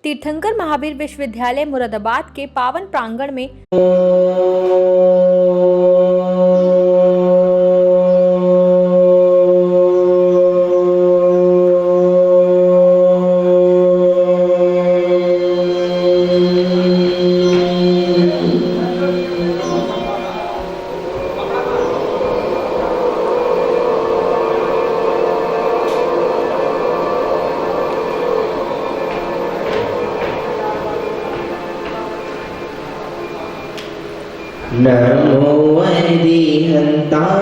तीर्थंकर महावीर विश्वविद्यालय मुरादाबाद के पावन प्रांगण में नमो अरिहन्ताणं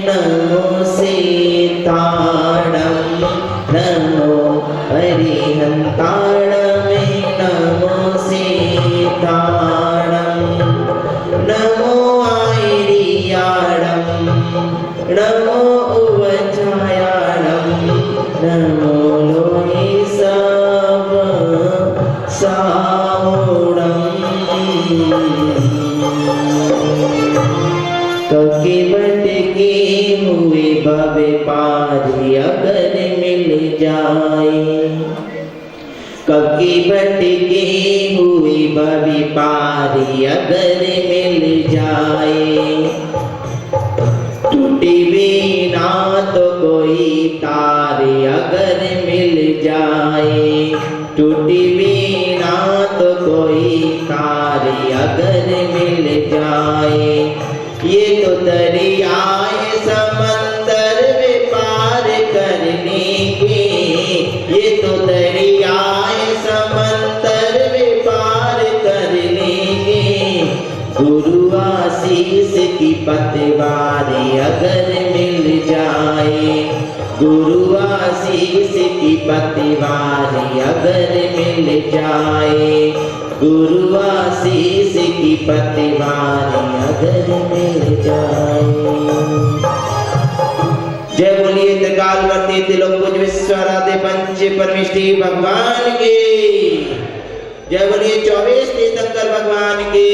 नमो सीताणं नमो अरिहन्ताणं नमो सीताणं नमो आयरियाणं नमो उवचायाणं नमो लोहिसव साहुणं ककी भटके हुए भवे पारी अगर मिल जाए, ककी भटके हुए भवे पारी अगर मिल जाए, टूटी बिना तो कोई तारे अगर मिल जाए, टूटी बिना तो कोई तारे अगर मिल जाए, ये तो दरियाए समंदर में पार करने के, ये तो दरियाए समंदर में पार करने के, गुरु आशीष की पतवारी अगर मिल जाए, गुरु आशीष की पतवारी अगर मिल जाए, गुरु आशीष की पतवारी अगर मिल जाए। जय बोलिए त्रिकालवर्ती त्रिलोकपूज्य विश्वाराध्य पंच परमेष्ठी भगवान की, जय बोलिए 24 तीर्थंकर भगवान की,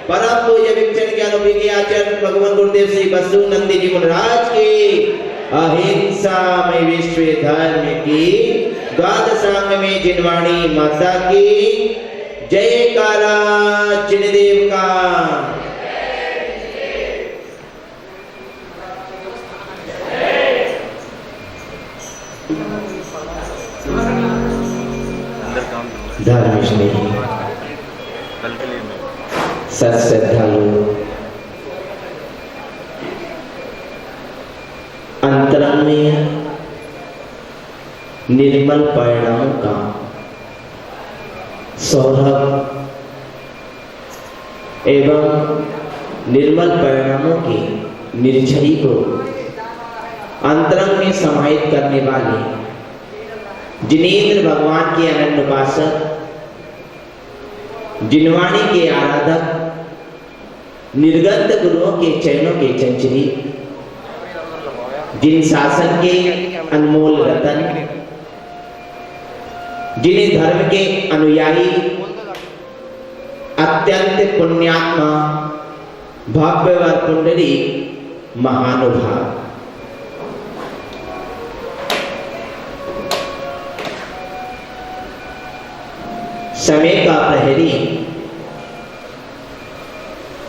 परम पूज्य विक्षण के अनुपयोगी आचार्य भगवान गुरुदेव श्री बसु नंदी जी महाराज की, अहिंसा में विश्व धर्म की, द्वादशांग में जिनवाणी माता की, जयकारा जिनदेव का। धर्म स्नेही सत्श्रद्धालु अंतरंग में निर्मल परिणाम का सौरभ एवं निर्मल परिणामों की निर्झरी को अंतरंग में समाहित करने वाले जिनेंद्र भगवान के अनन्य उपासक, जिनवाणी के आराधक, निर्गत गुरुओं के चरणों के चंचरी, जिन शासन के अनमोल रतन, जिन्हें धर्म के अनुयायी, अत्यंत पुण्यात्मा, भव्यवर पुंडरी महानुभाव, समय का प्रहरी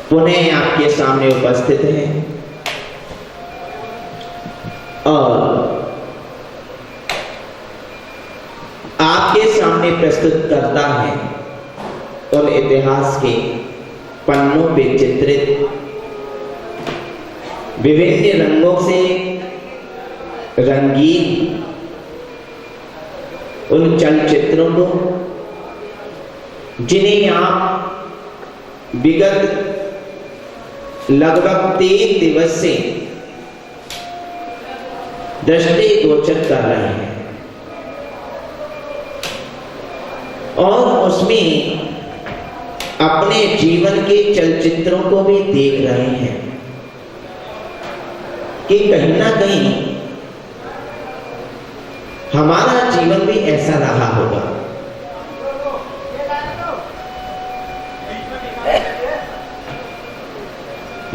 पुनः आपके सामने उपस्थित है और आपके सामने प्रस्तुत करता है उन इतिहास के पन्नों पे चित्रित विभिन्न रंगों से रंगीन उन चलचित्रों को, जिन्हें आप विगत लगभग 3 दिवस से दृष्टिगोचर कर रहे हैं और उसमें अपने जीवन के चलचित्रों को भी देख रहे हैं कि कहीं ना कहीं हमारा जीवन भी ऐसा रहा होगा।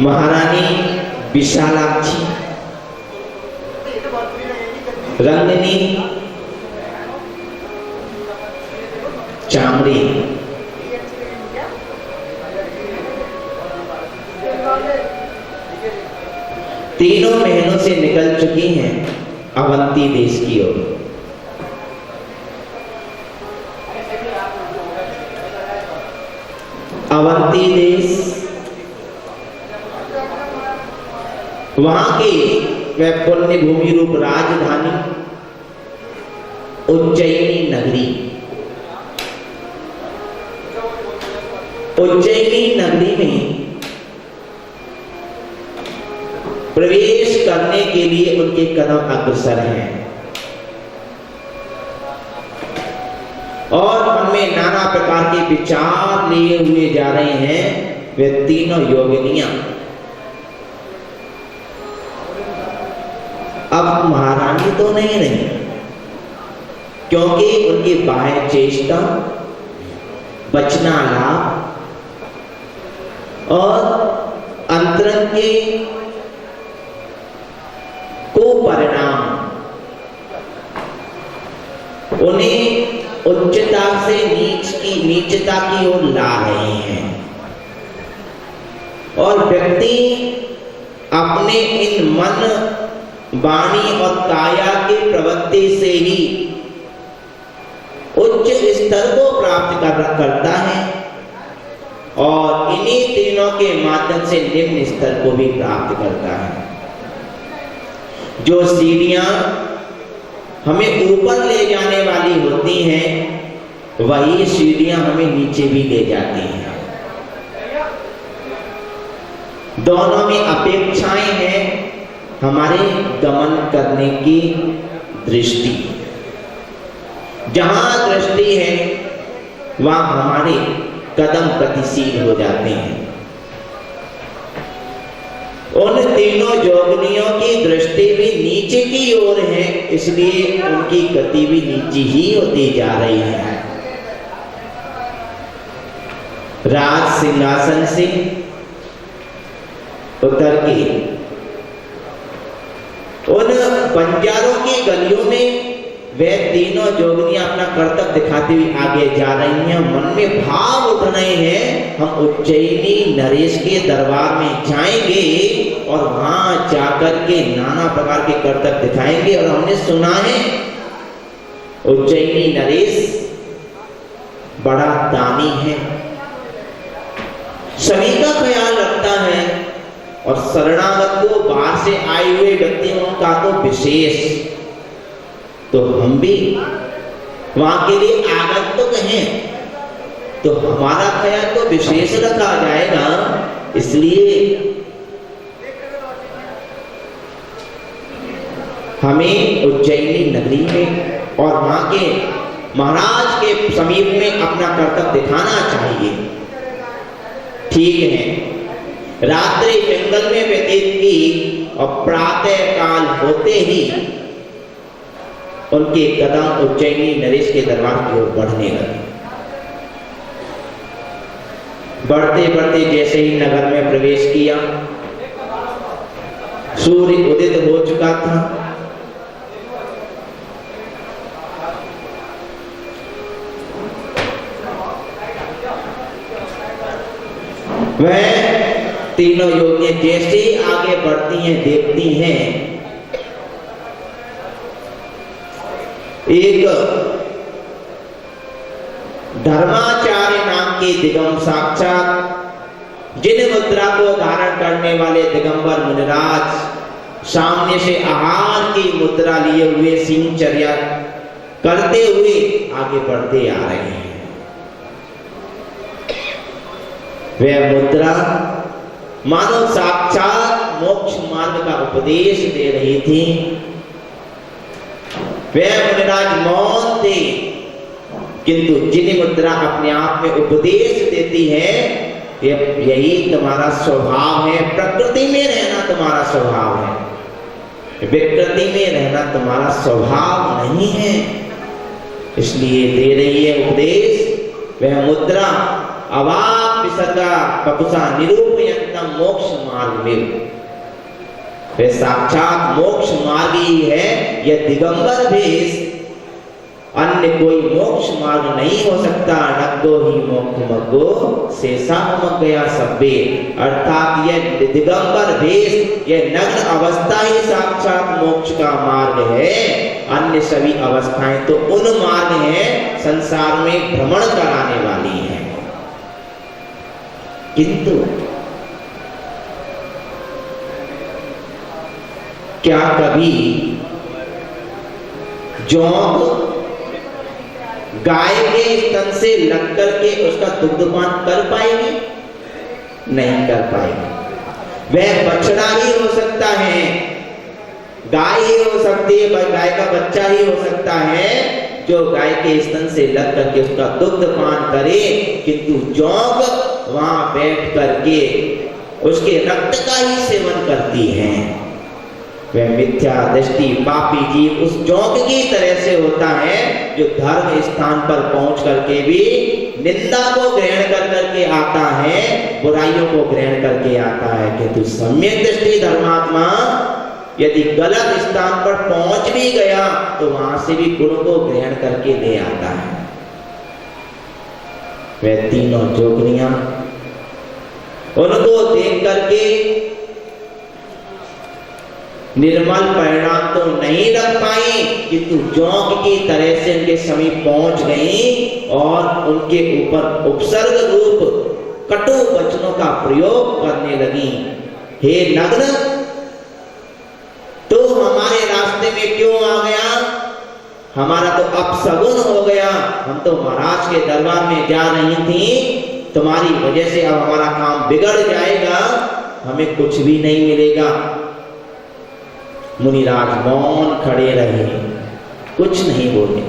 महारानी विशालाक्षी, रंगनी, तीनों महीनों से निकल चुकी हैं अवंती देश की ओर। अवंती देश वहां की वह पुण्य भूमि रूप राजधानी उज्जैनी नगरी, उज्जैनी नगरी में प्रवेश करने के लिए उनके कदम अग्रसर हैं और उनमें नाना प्रकार के विचार लिए हुए जा रहे हैं। वे तीनों योगिनियां अब महारानी तो नहीं रही, क्योंकि उनकी बाह्य चेष्टा, वचनालाप और अंतरंग के कुपरिणाम उन्हें उच्चता से नीचता की ओर ला रहे हैं और व्यक्ति अपने इन मन, वाणी और काया के प्रवृत्ति से ही उच्च स्तर को प्राप्त करता है और इन्हीं तीनों के माध्यम से निम्न स्तर को भी प्राप्त करता है। जो सीढ़ियां हमें ऊपर ले जाने वाली होती हैं, वही सीढ़ियां हमें नीचे भी ले जाती हैं। दोनों में अपेक्षाएं हैं हमारे गमन करने की दृष्टि। जहां दृष्टि है वहां हमारे कदम गतिशील हो जाते हैं। उन तीनों जोगनियों की दृष्टि भी नीचे की ओर है, इसलिए उनकी गति भी नीचे ही होती जा रही है। राज सिंहासन से उतर के उन बंजारों की गलियों में वे तीनों जोगनियां अपना कर्तव्य दिखाते हुए आगे जा रही हैं। मन में भाव उठ रहे हैं, हम उज्जैनी नरेश के दरबार में जाएंगे और वहां जाकर के नाना प्रकार के कर्तव्य दिखाएंगे। और हमने सुना है उज्जैनी नरेश बड़ा दानी है, सभी का ख्याल रखता है और शरणागत को बाहर से आए हुए व्यक्तियों का तो विशेष। तो हम भी वहां के लिए आगंतुक हैं, तो हमारा ख्याल तो विशेष रखा जाएगा। इसलिए हमें उज्जैनी नगरी में और वहां के महाराज के समीप में अपना कर्तव्य दिखाना चाहिए। ठीक है, रात्रि जंगल में व्यतीत की और प्रातः काल होते ही उनके कदम उज्जैनी नरेश के दरबार की ओर बढ़ने लगे। बढ़ते बढ़ते जैसे ही नगर में प्रवेश किया, सूर्य उदित हो चुका था। वह तीनों योगियां जैसे ही आगे बढ़ती हैं, देखती हैं एक धर्माचार्य नाम के दिगंबर, साक्षात जिन मुद्रा को धारण करने वाले दिगंबर मुनिराज सामने से आहार की मुद्रा लिए हुए सिंहचर्या करते हुए आगे बढ़ते आ रहे हैं। वह मुद्रा मानो साक्षात मोक्ष मार्ग का उपदेश दे रही थी। वह मुनिराज मौन थे, किंतु जिन मुद्रा अपने आप में उपदेश देती है, यही तुम्हारा स्वभाव है। प्रकृति में रहना तुम्हारा स्वभाव है, विकृति में रहना तुम्हारा स्वभाव नहीं है, इसलिए दे रही है उपदेश। वह मुद्रा अवाप विसर्गा कपुसा निरूपयन्तम मोक्ष मार्ग में, वह साक्षात मोक्ष मार्ग ही है। यह दिगंबर भेष अन्य कोई मोक्ष मार्ग नहीं हो सकता। नग्गो ही मोक्ष मग्गो शेषा मग गया सब्बे, अर्थात यह दिगंबर भेष, यह नग्न अवस्था ही साक्षात मोक्ष का मार्ग है। अन्य सभी अवस्थाएं तो उन मार्ग हैं संसार में भ्रमण कराने वाली हैं। किंतु क्या कभी जोंक गाय के स्तन से लग करके उसका दुग्धपान कर पाएगी? नहीं कर पाएगी। वह बछड़ा ही हो सकता है, गाय ही हो सकती है, गाय का बच्चा ही हो सकता है जो गाय के स्तन से लग करके उसका दुग्धपान करे, किंतु जोंक वहां बैठ करके उसके रक्त का ही सेवन करती है। वह मिथ्या दृष्टि पापी जीव उस जोंक की तरह से होता है जो धर्म स्थान पर पहुंच करके भी निंदा को ग्रहण कर करके आता है, बुराइयों को ग्रहण करके आता है। किंतु सम्यक दृष्टि धर्मात्मा यदि गलत स्थान पर पहुंच भी गया तो वहां से भी गुण को ग्रहण करके ले आता है। वह तीनों जोगनियां उनको देख करके निर्मल परिणाम तो नहीं रख पाई, किंतु जोंक की तरह से उनके समीप पहुंच गई और उनके ऊपर उपसर्ग रूप कटु वचनों का प्रयोग करने लगी। हे नग्न, तो हमारे रास्ते में क्यों आ गया? हमारा तो अपशगुन हो गया। हम तो महाराज के दरबार में जा रही थी, तुम्हारी वजह से अब हमारा काम बिगड़ जाएगा, हमें कुछ भी नहीं मिलेगा। मुनिराज मौन खड़े रहे, कुछ नहीं बोले,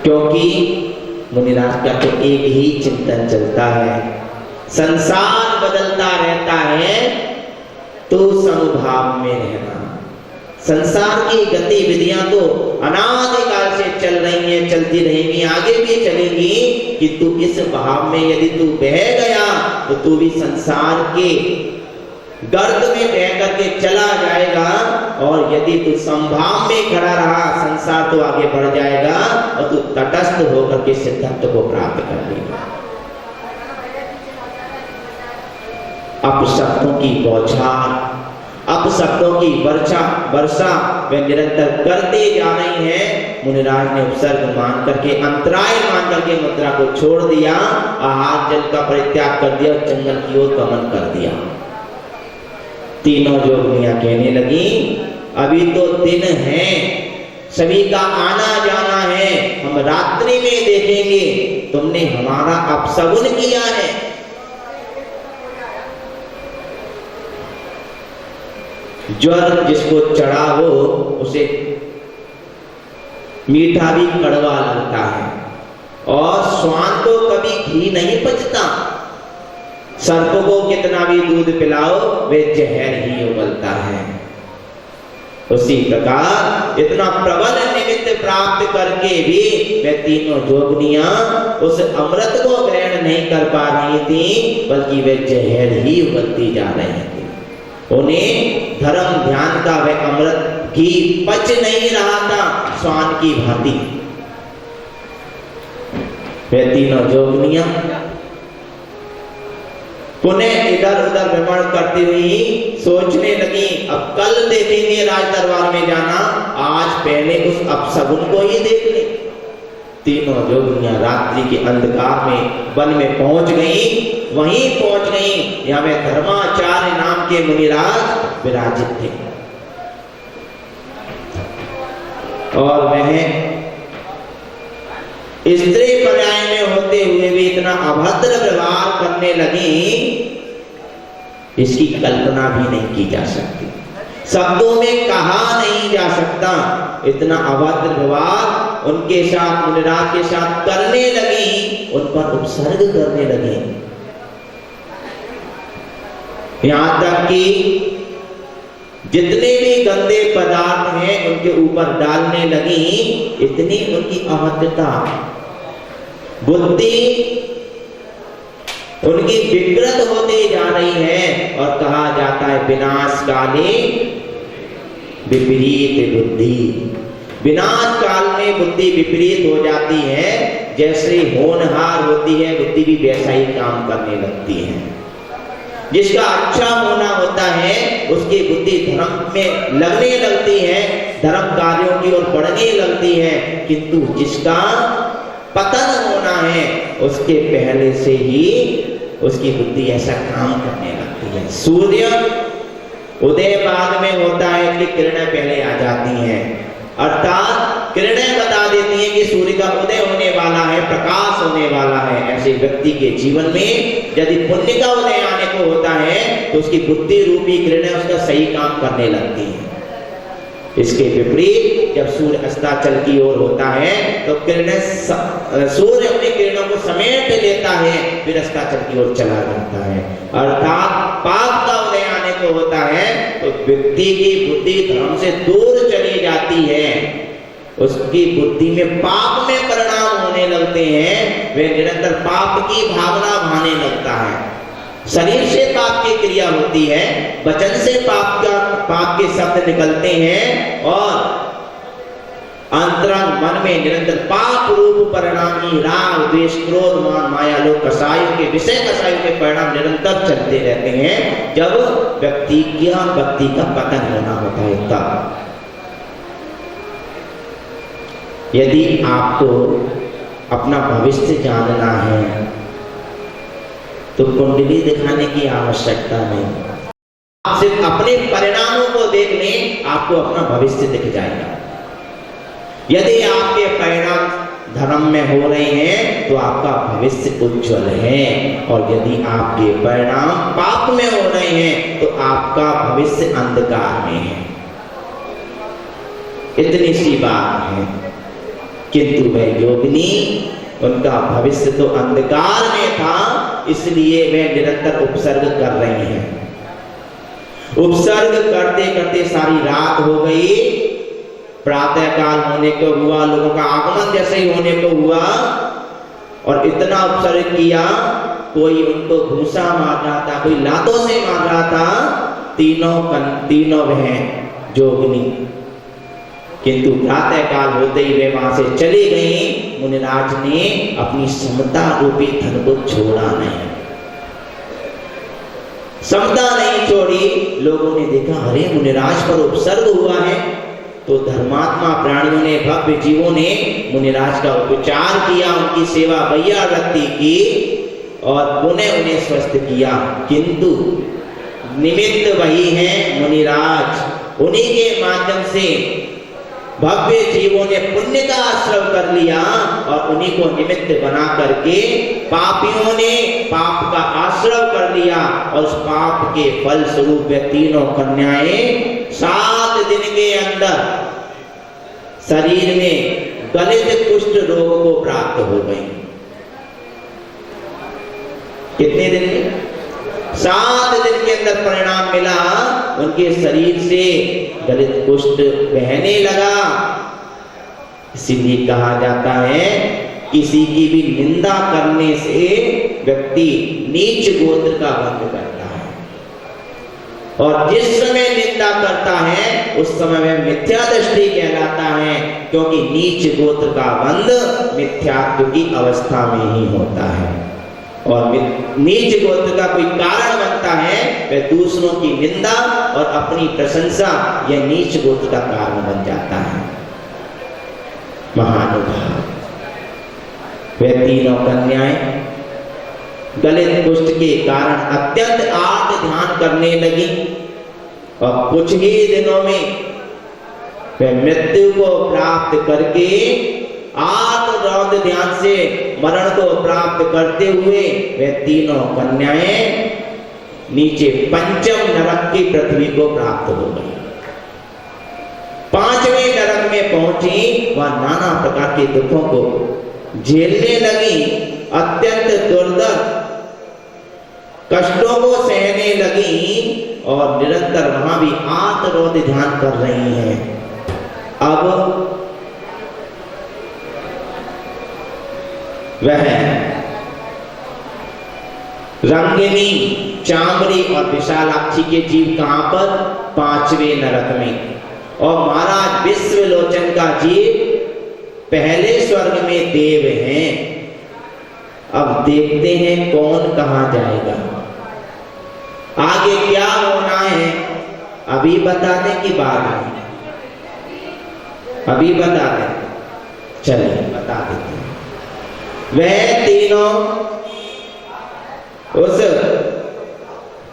क्योंकि मुनिराज का तो एक ही चिंतन चलता है, संसार बदलता रहता है तो समभाव में रहना। संसार की गतिविधियां तो अनादिकाल से चल रही हैं, चलती रहेंगी, आगे भी चलेंगी, कि तू इस भाव में यदि तू बह गया तो तू भी संसार के गर्त में बह करके चला जाएगा, और यदि तू संभाव में खड़ा रहा संसार तो आगे बढ़ जाएगा और तू तटस्थ होकर के सिद्धत्व को प्राप्त कर लेगा। अपशब्दों की बौछार, अपशब्दों की वर्षा वे निरंतर करते जा रही है। मुनिराज ने उपसर्ग मान करके, अंतराय मान करके मुद्रा को छोड़ दिया, आहार जल का परित्याग कर दिया, जंगल की ओर गमन कर दिया। तीनों जोगियां कहने लगी, अभी तो दिन है, सभी का आना जाना है, हम रात्रि में देखेंगे, तुमने हमारा अपशगुन किया है। ज्वर जिसको चढ़ा हो उसे मीठा भी कड़वा लगता है, और स्वान को कभी घी नहीं पचता। सर्प को कितना भी दूध पिलाओ वे जहर ही उबलता है। उसी प्रकार इतना प्रबल निमित्त प्राप्त करके भी वे तीनों जोगनियां उस अमृत को ग्रहण नहीं कर पा रही थी, बल्कि वे जहर ही उबलती जा रही थी। उन्हें धर्म ध्यान का वह अमृत घी पच नहीं रहा था स्वान की भांति। वे तीनों जोगनियां पुनः इधर उधर भ्रमण करती हुई सोचने लगी, अब कल देखेंगे राज दरबार में जाना, आज पहले उस अपशगुन को ही देख ले। तीनों जोगियां रात्रि के अंधकार में वन में पहुंच गई, वहीं पहुंच गई यहाँ में धर्माचार्य नाम के मुनिराज विराजित थे, और वह स्त्री पर्याय में होते हुए भी इतना अभद्र व्यवहार करने लगी, इसकी कल्पना भी नहीं की जा सकती, शब्दों में कहा नहीं जा सकता। इतना अभद्र व्यवहार उनके साथ, मुनिराज के साथ करने लगी, उन पर उपसर्ग करने लगी, यहां तक कि जितने भी गंदे पदार्थ हैं उनके ऊपर डालने लगी। इतनी उनकी अभद्रता, बुद्धि उनकी विकृत होती जा रही है, और कहा जाता है विनाश काले विपरीत बुद्धि। विनाश काल में बुद्धि विपरीत हो जाती है, जैसे होनहार होती है बुद्धि भी वैसा ही काम करने लगती है। जिसका अच्छा होना होता है उसकी बुद्धि धर्म में लगने लगती है, धर्म कार्यों की ओर बढ़ने लगती है, किंतु जिसका पतन होना है उसके पहले से ही उसकी बुद्धि ऐसा काम करने लगती है। सूर्य उदय बाद में होता है कि किरणें पहले आ जाती हैं, अर्थात किरणें बता देती हैं कि सूर्य का उदय होने वाला है, प्रकाश होने वाला है। ऐसे व्यक्ति के जीवन में यदि पुण्य का उदय आने को होता है तो उसकी बुद्धि रूपी किरणें उसका सही काम करने लगती हैं। इसके विपरीत जब सूर्य अस्ताचल की ओर होता है तो किरणें सूर्य अपनी किरणों को समेट लेता है, फिर अस्ताचल की ओर चला जाता है। अर्थात पाप का उदय आने को होता है तो व्यक्ति की बुद्धि धर्म से दूर चली जाती है, उसकी बुद्धि में पाप में परिणाम होने लगते हैं, वे निरंतर पाप की भावना भाने लगता है। शरीर से पाप की क्रिया होती है, वचन से पाप के शब्द निकलते हैं और अंतरंग मन में निरंतर पाप रूप परिणामी राग द्वेष क्रोध मान माया लोभ कसायों के परिणाम निरंतर चलते रहते हैं। जब व्यक्ति का पतन होना होता है तब यदि आपको अपना भविष्य जानना है तो कुंडली दिखाने की आवश्यकता नहीं, आप सिर्फ अपने परिणामों को देख लें, आपको अपना भविष्य दिख जाएगा। यदि आपके परिणाम धर्म में हो रहे हैं तो आपका भविष्य उज्जवल है, और यदि आपके परिणाम पाप में हो रहे हैं तो आपका भविष्य अंधकार में है। इतनी सी बात है। किंतु वह योगिनी, उनका भविष्य तो अंधकार में था, इसलिए वे निरंतर उपसर्ग कर रही हैं। उपसर्ग करते करते सारी रात हो गई, प्रातः काल होने को हुआ, लोगों का आगमन जैसे ही होने को हुआ, और इतना उपसर्ग किया, कोई उनको घूसा मार रहा था, कोई लातों से मार रहा था, तीनों वह जोगिनी। किंतु प्रातः काल होते ही वे वहां से चली गई। मुनिराज ने अपनी समता रूपी धन को छोड़ा नहीं, समता नहीं छोड़ी। लोगों ने देखा अरे मुनिराज पर उपसर्ग हुआ है, तो धर्मात्मा प्राणियों ने, भव्य जीवों ने मुनिराज का उपचार किया, उनकी सेवा भैया रत्ती की और पुनः उन्हें स्वस्थ किया। किंतु निमित्त वही है मुनिराज, उन्हीं के माध्यम से भव्य जीवों ने पुण्य का आश्रय कर लिया और उन्हीं को निमित्त बना करके पापियों ने पाप का आश्रय कर लिया, और उस पाप के फल स्वरूप वे तीनों कन्याएं 7 दिन के अंदर शरीर में गलित कुष्ठ रोग को प्राप्त हो गई। कितने दिन में? 7 दिन के अंदर परिणाम मिला, उनके शरीर से गलित कुष्ठ बहने लगा। इसीलिए कहा जाता है किसी की भी निंदा करने से व्यक्ति नीच गोत्र का वंश करता है, और जिस समय निंदा करता है उस समय वह मिथ्या दृष्टि कहलाता है, क्योंकि नीच गोत्र का बंध मिथ्यात्व की अवस्था में ही होता है, और नीच गोत्र का कोई कारण बनता है वह दूसरों की निंदा और अपनी प्रशंसा, यह नीच गोत्र का कारण बन जाता है। महानुभाव, वह तीनों कन्याएं गलित कुष्ठ के कारण अत्यंत आर्त ध्यान करने लगी, और कुछ ही दिनों में वह मृत्यु को प्राप्त करके आत्म रौद्र ध्यान से मरण को प्राप्त करते हुए वह तीनों कन्याएं नीचे पंचम नरक की पृथ्वी को प्राप्त हो गई। 5वें नरक में पहुंची, वह नाना प्रकार के दुखों को झेलने लगी, अत्यंत दुर्दर कष्टों को सहने लगी, और निरंतर वहां भी आत्म रौद्र ध्यान कर रही हैं। अब वह रंगिनी, चामरी और विशालाक्षी के जीव कहां पर? 5वें नरक में। और महाराज विश्वलोचन जिनका जीव पहले स्वर्ग में देव हैं। अब देखते हैं कौन कहाँ जाएगा, आगे क्या होना है अभी बताने की बात है, अभी बता दें। चलिए बता देते हैं। वह तीनों उस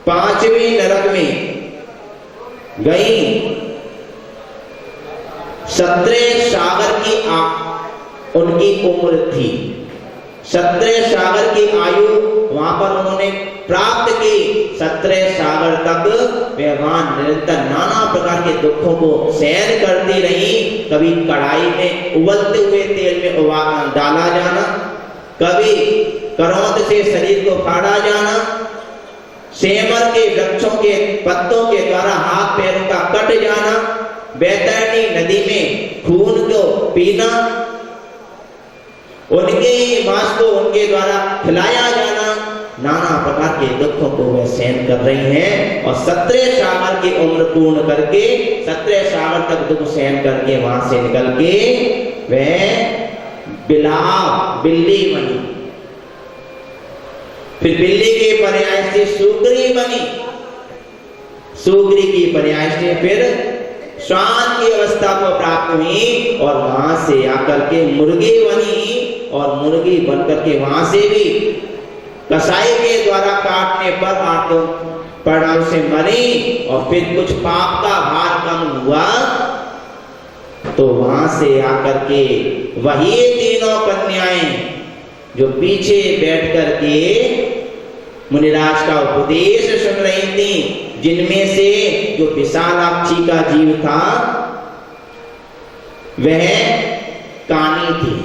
5वें नरक में गई। 17 सागर की उनकी उम्र थी। 17 सागर की आयु वहां पर उन्होंने प्राप्त की। 17 सागर तक वे वहां निरंतर नाना प्रकार के दुखों को सहन करती रही। कभी कढ़ाई में उबलते हुए तेल में डाला जाना, कभी करौंद से शरीर को फाड़ा जाना, सेमर के वृक्षों के पत्तों के द्वारा हाथ पैरों का कट जाना, बैतरणी नदी में खून को पीना, उनके ही मांस को उनके द्वारा खिलाया जाना, नाना प्रकार के दुखों को वे सहन कर रही हैं। और 17 सागर की उम्र पूर्ण करके 17 सागर तक दुख सहन करके वहां से निकल के वह बिल्ली बनी। फिर बिल्ली के पर्याय से सुग्री बनी, सुग्री की पर्याय से फिर श्वान की अवस्था को प्राप्त हुई और वहां से आकर के मुर्गी बनी और मुर्गी बनकर के वहां से भी कसाई के द्वारा काटने पर आंखों पड़ाव से मरी। और फिर कुछ पाप का भार कम हुआ तो वहां से आकर के वही तीनों कन्याएं जो पीछे बैठ कर के मुनिराज का उपदेश सुन रही थी, जिनमें से जो विशालाक्षी का जीव था वह कानी थी,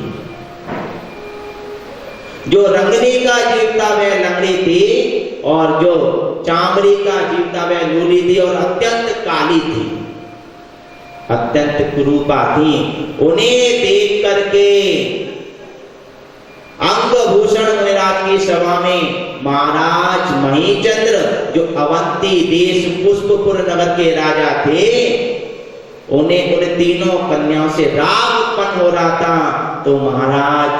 जो रंगनी का जीव था वह लंगड़ी थी, और जो चामड़ी का जीव था वह लूली थी और अत्यंत काली थी, अत्यंत कुरूपा थी। उन्हें देख करके अंगभूषण मुनिराज की सभा में महाराज महीचंद्र जो अवंती देश पुष्पपुर नगर के राजा थे, उन्हें उन तीनों कन्याओं से राग उत्पन्न हो रहा था। तो महाराज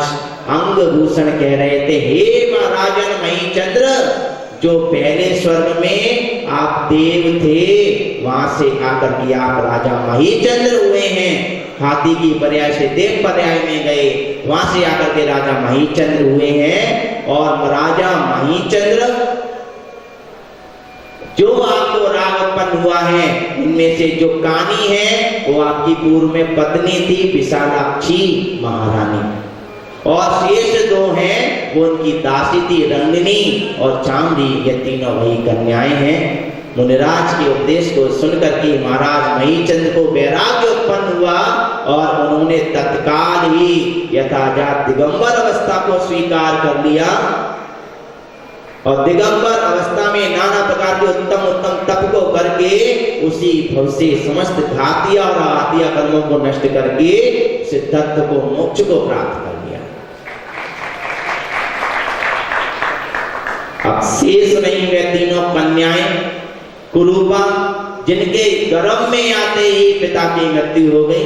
अंगभूषण कह रहे थे, हे महाराजन महीचंद्र, जो पहले स्वर्ग में आप देव थे वहां से आकर के आप राजा महीचंद्र हुए हैं। हाथी की पर्याय से देव पर्याय में गए, वहां से आकर के राजा महीचंद्र हुए हैं। और राजा महीचंद्र जो आपको राग उत्पन्न हुआ है, इनमें से जो कानी है वो आपकी पूर्व में पत्नी थी विशालाक्षी महारानी, और शेष दो हैं वो उनकी दासी थी रंगनी और चामड़ी, ये तीनों वही कन्याएं हैं। मुनिराज के उपदेश को सुनकर के महाराज महीचंद्र को वैराग्य उत्पन्न हुआ और उन्होंने तत्काल ही यथाजात दिगंबर अवस्था को स्वीकार कर लिया। और दिगंबर अवस्था में नाना प्रकार के उत्तम उत्तम तप को करके उसी भव से समस्त घातिया और आतिया कर्मों को नष्ट करके सिद्धत्व को, मोक्ष को प्राप्त कर लिया। अब शेष नहीं वे तीनों कन्याएं कुरूपा, जिनके गर्भ में आते ही पिता की मृत्यु हो गई,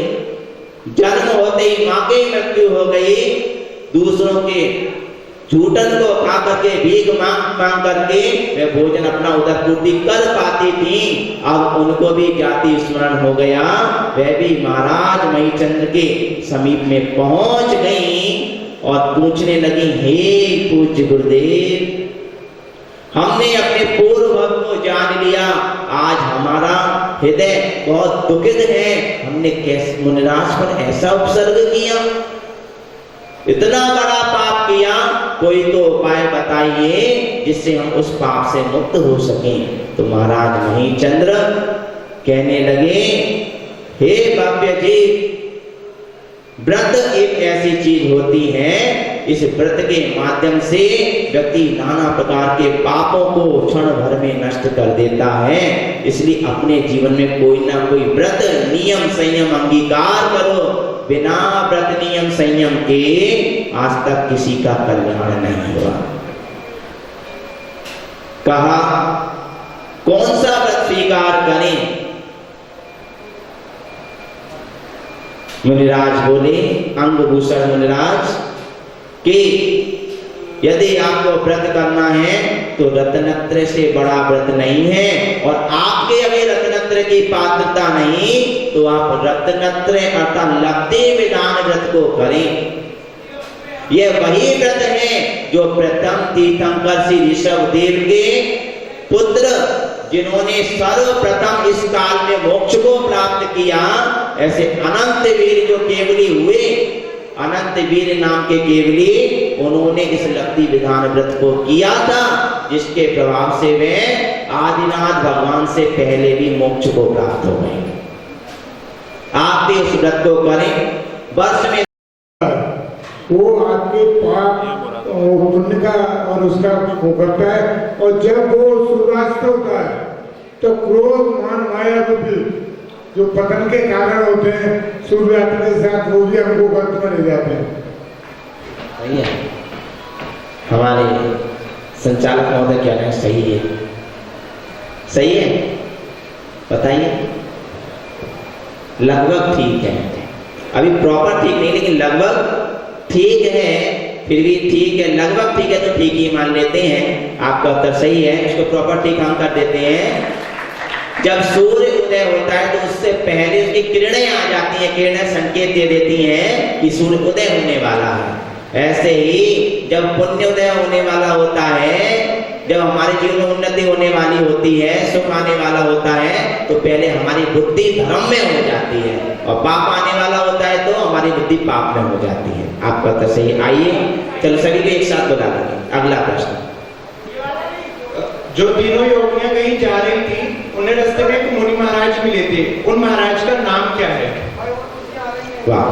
जन्म होते ही मां की मृत्यु हो गई, दूसरों के झूठन को खा करके भीख मांग करके वे भोजन अपना उदर पूर्ति कर पाती थी। अब उनको भी जाति स्मरण हो गया, वह भी महाराज महीचंद्र के समीप में पहुंच गई और पूछने लगी, हे पूज्य गुरुदेव, हमने अपने पूर्व भव को जान लिया, आज हमारा हृदय बहुत दुखित है, हमने कैसे मुनिराज पर ऐसा उपसर्ग किया, इतना बड़ा पाप किया, कोई तो उपाय बताइए जिससे हम उस पाप से मुक्त हो सकें। तो महाराज महीचंद्र कहने लगे, हे भव्य जी, व्रत एक ऐसी चीज होती है, इस व्रत के माध्यम से व्यक्ति नाना प्रकार के पापों को क्षण भर में नष्ट कर देता है। इसलिए अपने जीवन में कोई ना कोई व्रत नियम संयम अंगीकार करो। बिना व्रत नियम संयम के आज तक किसी का कल्याण नहीं हुआ। कहा, कौन सा व्रत स्वीकार करें? मुनिराज बोले, अंगभूषण मुनिराज कि यदि आपको व्रत करना है तो रत्नत्रय से बड़ा व्रत नहीं है, और आपके अगर रत्नत्रय की पात्रता नहीं तो आप रत्नत्रय अर्थात लब्धि विधान व्रत को करें। यह वही व्रत है जो प्रथम तीर्थंकर श्री ऋषभदेव के पुत्र, जिन्होंने सर्वप्रथम इस काल में मोक्ष को प्राप्त किया, ऐसे अनंत वीर जो केवली हुए, अनंत वीर नाम के केवली, उन्होंने इस लब्धि विधान व्रत को किया था, जिसके प्रभाव से वे आदिनाथ भगवान से पहले भी मोक्ष को प्राप्त हो गए। आप भी उस व्रत को करें। वर्ष में वो आपके पाप और पुण्य का और उसका वो करता है, और जब वो सूर्यास्त होता है तो क्रोध मान माया बुद्धि जो पतन के कारण होते हैं सूर्यास्त के साथ, वो भी हमको गर्त में ले जाते हैं। सही है, हमारे संचालक महोदय क्या है, सही है, सही है, बताइए। लगभग ठीक है, अभी प्रॉपर ठीक नहीं, लेकिन लगभग ठीक है, फिर भी ठीक है, लगभग ठीक है तो ठीक ही मान लेते हैं। आपका उत्तर सही है, इसको प्रॉपर ठीक हम कर देते हैं। जब सूर्य उदय होता है तो उससे पहले उसकी किरणें आ जाती हैं, किरणें संकेत दे देती हैं कि सूर्य उदय होने वाला है। ऐसे ही जब पुण्योदय होने वाला होता है, जब हमारे जीवन में उन्नति होने वाली होती है, सुख आने वाला होता है, तो पहले हमारी बुद्धि धर्म में हो जाती है, और पाप आने वाला होता है तो हमारी बुद्धि पाप में हो जाती है। आपका तो सही। आइए चलो सभी को एक साथ बता देंगे। अगला प्रश्न, जो तीनों योगियां कहीं जा रही थी, उन्हें रास्ते में एक मुनि महाराज मिले थे, उन महाराज का नाम क्या है? वाह,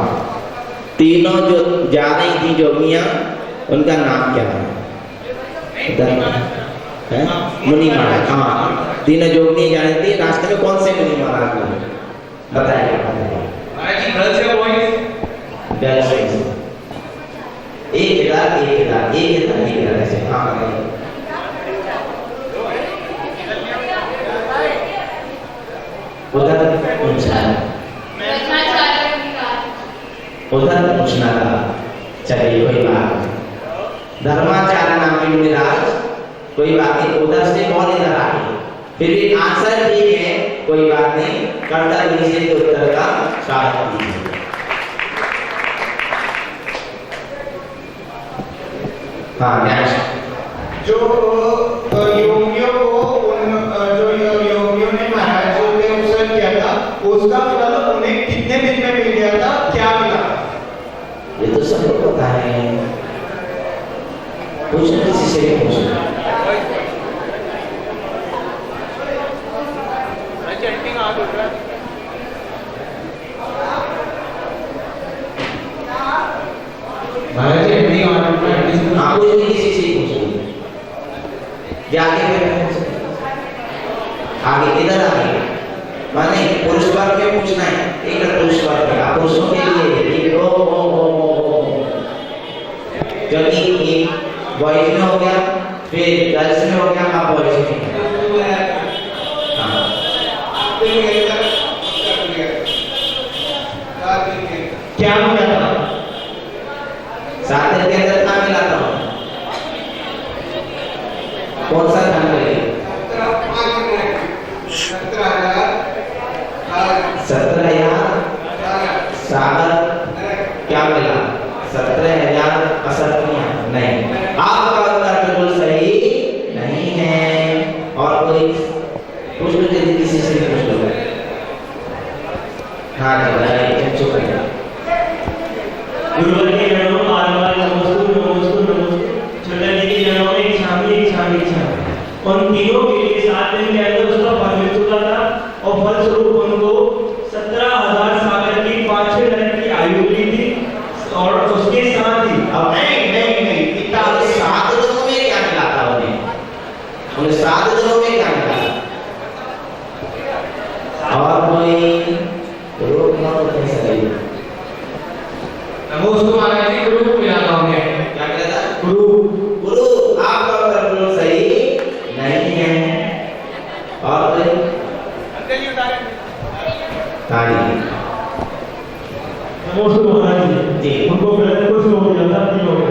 तीनों जो जा रही थी जोगियां, उनका नाम क्या है? मुनि महाराज। हाँ, तीनों जोगियां जा रही थी, रास्ते में कौन से मुनि महाराज मिले? बताइए। एक ऐसे। हाँ बताइए। उधर पूछना था। चलिए कोई बात नहीं, धर्माचार्य नाम के मुनिराज, कोई बात नहीं, उधर से कौन इधर आ गई, फिर भी आंसर ठीक है, कोई बात नहीं, कर्तव्य से उत्तर का स्वागत कीजिए। हाँ नेक्स्ट, जो योगियों को जो योगियों ने महाराजों ने अवसर किया था, उसका फल उन्हें कितने दिन में मिल गया था, क्या मिला? ये तो सबको पता है, पूछना किसी से भी पूछना। आप किसी से पूछेंगे, जाके आगे किधर आगे, माने पुरुष वर्ग में पूछना है, एक पुरुष वर्ग में, आप पुरुषों के लिए जबकि बॉयज में हो गया, फिर गर्ल्स में हो गया, आप बॉयज में। क्या मिला था? 7 दिन के अंदर क्या मिला था? कौन सा काम करेंगे? 17,000 सागर क्या मिला? 17,000 असरनिया नहीं। आपका उत्तर बिल्कुल सही नहीं है। और कोई पूछ लो, किसी से पूछ लो। हाँ चुप है। गुरुवर के जन्म बार-बार नमस्ते चलने की जन्म में छामी उन तीनों के लिए 7 दिन के अंदर उसका फल मिल चुका था, और फल स्वरूप उनको 17,000 सागर की 5 लड़की की आयु मिली थी, और उसके साथ ही अब नहीं पिता 7 दिनों में क्या मिला था उन्हें 7 दिनों में क्या मिला? और कोई रोक ना तो कैसे? नमो महाराज जी मोस्टू महाराज जी। उनको गलत कुछ हो गया था तीनों को।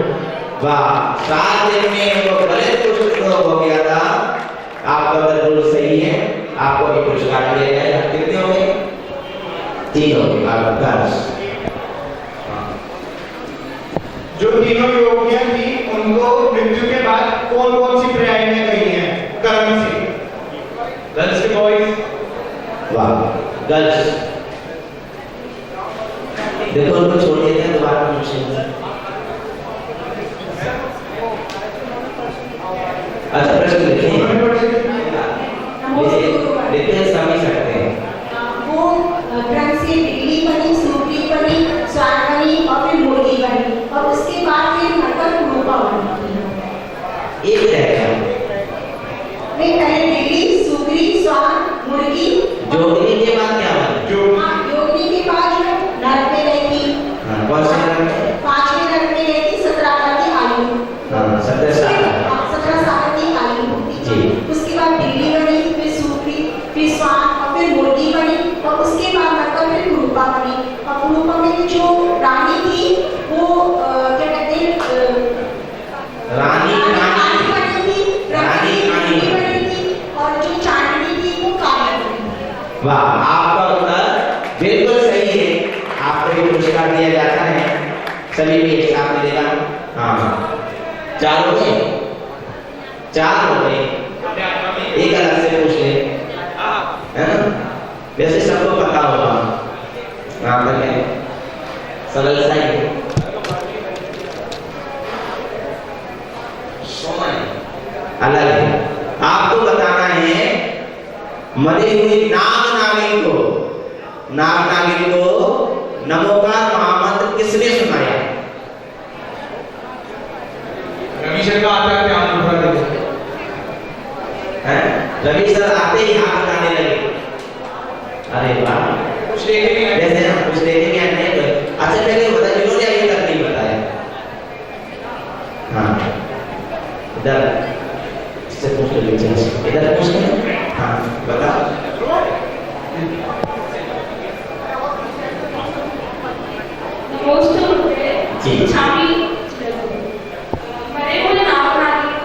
वाह, 7 दिन में उनको गलत कुछ रोग हो गया था। आपका बिल्कुल सही है, आपको भी पुरस्कार दिया जाएगा। कितने हो गए? 3 हो गए। आपका जो तीनों योगियां थी उनको मृत्यु के बाद कौन कौन सी प्रयाएं कही हैं कर्म से? गर्ल्स के बॉयज? वाह, गर्ल्स देखो उनको छोड़ देते हैं, दोबारा पूछेंगे। अच्छा, प्रश्न लिखिए, लिखते हैं, समझ सकते हैं। वो क्रम से बिल्ली बनी, सूकरी बनी, स्वान बनी और फिर मुर्गी बनी और उसके बाद फिर नरक रूपा बनी। एक रह गया, नहीं, पहले बिल्ली, सूकरी, स्वान, मुर्गी। जोगनी के बाद क्या बना? योगिनी के बाद जो नरक में रहती। कौन से नरक में? 5वें नरक में रहती, 17 साल की आयु। 17 साल। 17 साल की आयु होती जी। उसके बाद बिल्ली बनी, फिर सूकरी, फिर स्वान और फिर मुर्गी बनी और उसके बाद नरक फिर रूपा बनी। और रूपा में जो रानी थी वो क्या कहते हैं, रानी बनी थी, रानी बनी थी और जो चांदनी थी वो काली बनी थी। वाह, आपका उत्तर बिल्कुल सही है। आपको भी पुरस्कार दिया जाता है, सभी भी एक साथ मिलेगा। हाँ, 4 हो गए, 4 हो गए। एक अलग से पूछ ले, है ना? वैसे सबको पता होगा, यहाँ तक है, सरल सा ही है। अलग है। आपको बताना है मरी हुई नाग नागिन को नमोकार महामंत्र किसने सुनाया? रवि सर का आता है, ध्यान उठा दे। हैं? रवि सर आते ही हाथ उठाने लगे। अरे वाह, कुछ देखेंगे जैसे हम कुछ देखेंगे नहीं तो अच्छा पहले बता, जिन्होंने अभी तक नहीं बताया। हाँ, इधर इससे पूछ लो, इधर पूछ लो। हाँ, बता। जी। मरे हुए नाग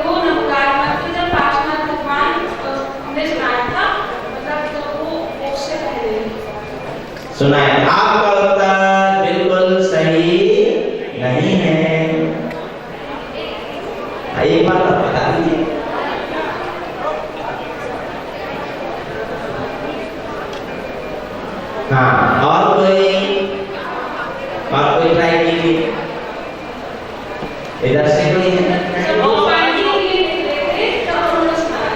को नमकार मंत्र जब पार्श्वनाथ भगवान ने सुनाया था, मतलब तो वो मोक्ष से पहले सुनाया। आपका उत्तर बिल्कुल सही नहीं है। एक बार तो बता दीजिए। हाँ, और कोई ट्राई कीजिए। इधर से कोई है? वो पानी के लिए निकले थे तब उन्होंने सुनाया।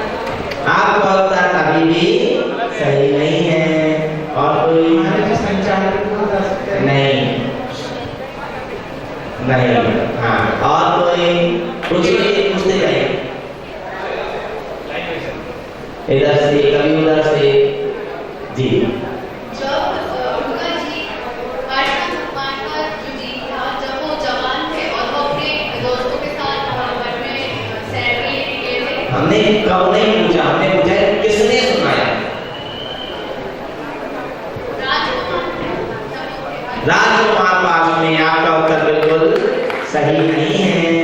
आपका उत्तर अभी भी सही नहीं है। और कोई? नहीं। हाँ, और कोई? पूछते जाइए। इधर से, कभी उधर से। जी। जब उनका जी पार्श्वनाथ भगवान का जो जी था, जब वो जवान थे और वो अपने दोस्तों के साथ वन में सैर के लिए निकले थे। हमने कब नहीं पूछा, हमने पूछा है किसने सुनाया? राजकुमार पास में। आपका उत्तर बिल्कुल सही नहीं है।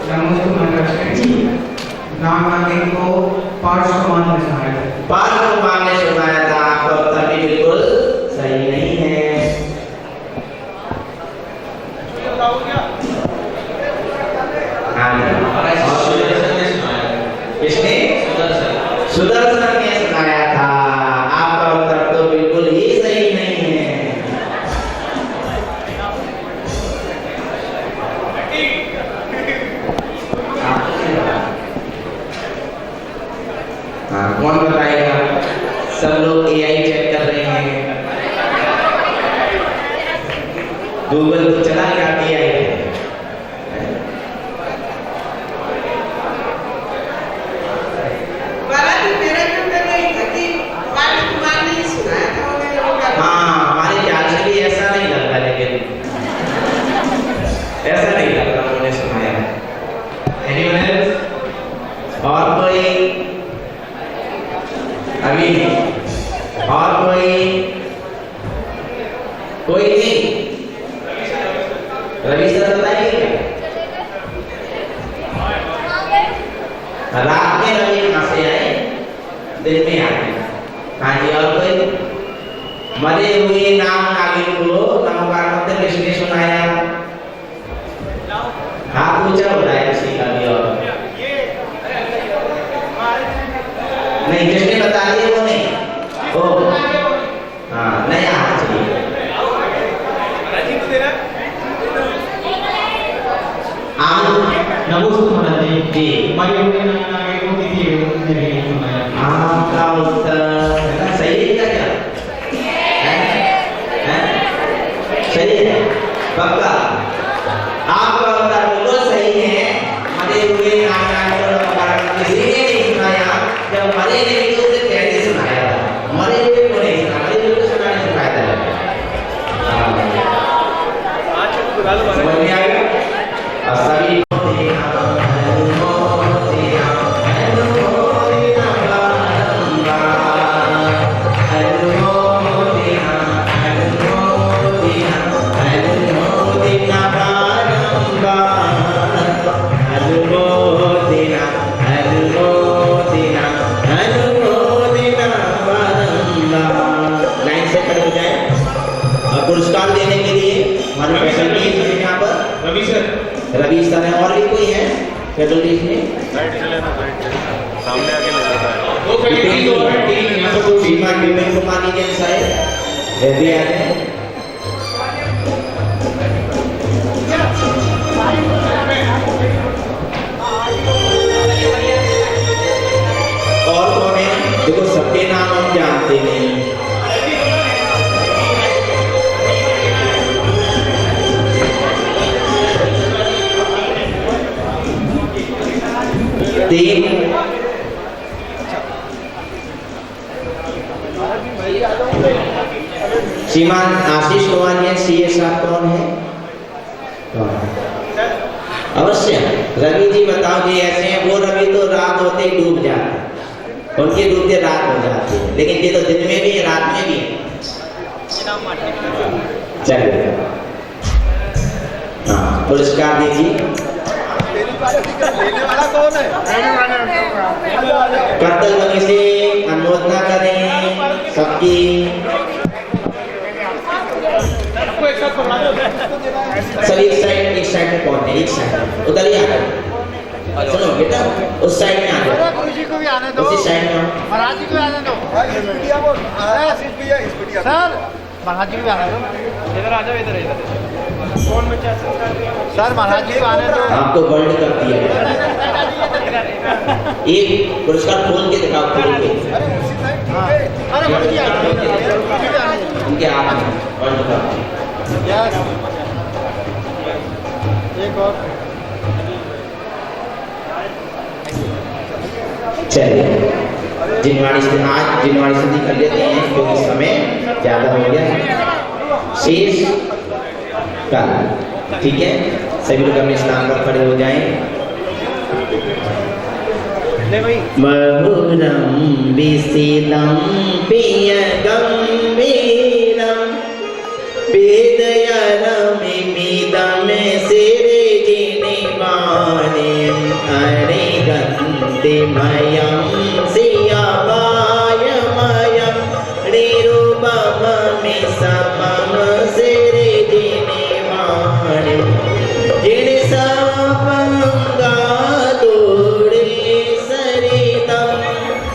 नमोस्तु महाराज जी। नाग नागिन को पार्श्वनाथ ने सुनाया था। पार्श्वनाथ ने सुनाया था। आपका उत्तर भी बिल्कुल सही नहीं है। किसने? सुदर्शन ने सुनाया था। आपका उत्तर तो बिल्कुल ही सही नहीं है। हाँ, कौन बताएगा? सब लोग AI चेक कर रहे हैं। गूगल तो चला गया AI है। हाँ, हमारे ख्याल से भी ऐसा नहीं लग रहा, लेकिन ऐसा नहीं लग रहा उन्होंने सुनाया। रात में रवि कहाँ से आए? दिन में आए। हाँ जी, और कोई? मरे हुए नाम आगे को नमकार मंत्र किसने सुनाया? हाथ ऊंचा हो रहा है किसी का भी? और नहीं, जिसने बता दिया वो नहीं। ओ हाँ, नया हाथ चाहिए। नमोस्तु महाराज जी, मरे हुए नाम आगे को तिथि सुनाया। आपका उत्तर सही है क्या? सही है पक्का? आपका उत्तर बिल्कुल सही है। मरे हुए नाम किसी ने नहीं सुनाया। जब मरे नहीं तो उसे कैसे सुनाया? मरे हुए को नहीं सुना, मरे हुए को सुनाने से फायदा है। समझ में आएगा? और सभी पुरस्कार देने के लिए हमारे फैकल्टी हैं यहाँ पर। रवि सर हैं, और भी कोई है फैकल्टी में? सामने आके लग जाता है। सीमा विपिन कुमार जैन साहब भी आए हैं। और कौन है? देखो सबके नाम हम जानते नहीं। तीन श्रीमान आशीष कुमार जी सीए साहब कौन है? अवश्य रवि जी बताओ जी। ऐसे हैं वो रवि तो रात होते ही डूब जाते, उनके डूबते रात हो जाती है, लेकिन ये तो दिन में भी है रात में भी है। चलिए हाँ, पुरस्कार दीजिए। कर्तव्य से अनुमोदना करें सबकी। सभी एक साइड में कौन है? एक साइड उधर ही आ जाओ। सुनो बेटा, उस साइड में आ जाओ, उसी साइड में। महाराज जी को आने दो सर, महाराज जी को आने दो। इधर आ जाओ, इधर इधर सर, महाराज जी को आने दो। आपको वर्ल्ड कप दिया एक पुरस्कार खोल के दिखाओ, खोल के। उनके आप वर्ल्ड कप। एक और चलिए जिनवाड़ी से आज जिनवाड़ी से कर लेते हैं क्योंकि समय ज्यादा हो गया। शेष कल, ठीक है? सभी लोग अपने स्थान पर खड़े हो जाएं। महुरम विसिदम पिय गंभीरम वेदयरमिमिदम सिरजिनिमानिम अरिगन्तिमयं सियावायमयं निरुपममिसमं सिरजिनिमानिम जिन सपंगादोरे सरितम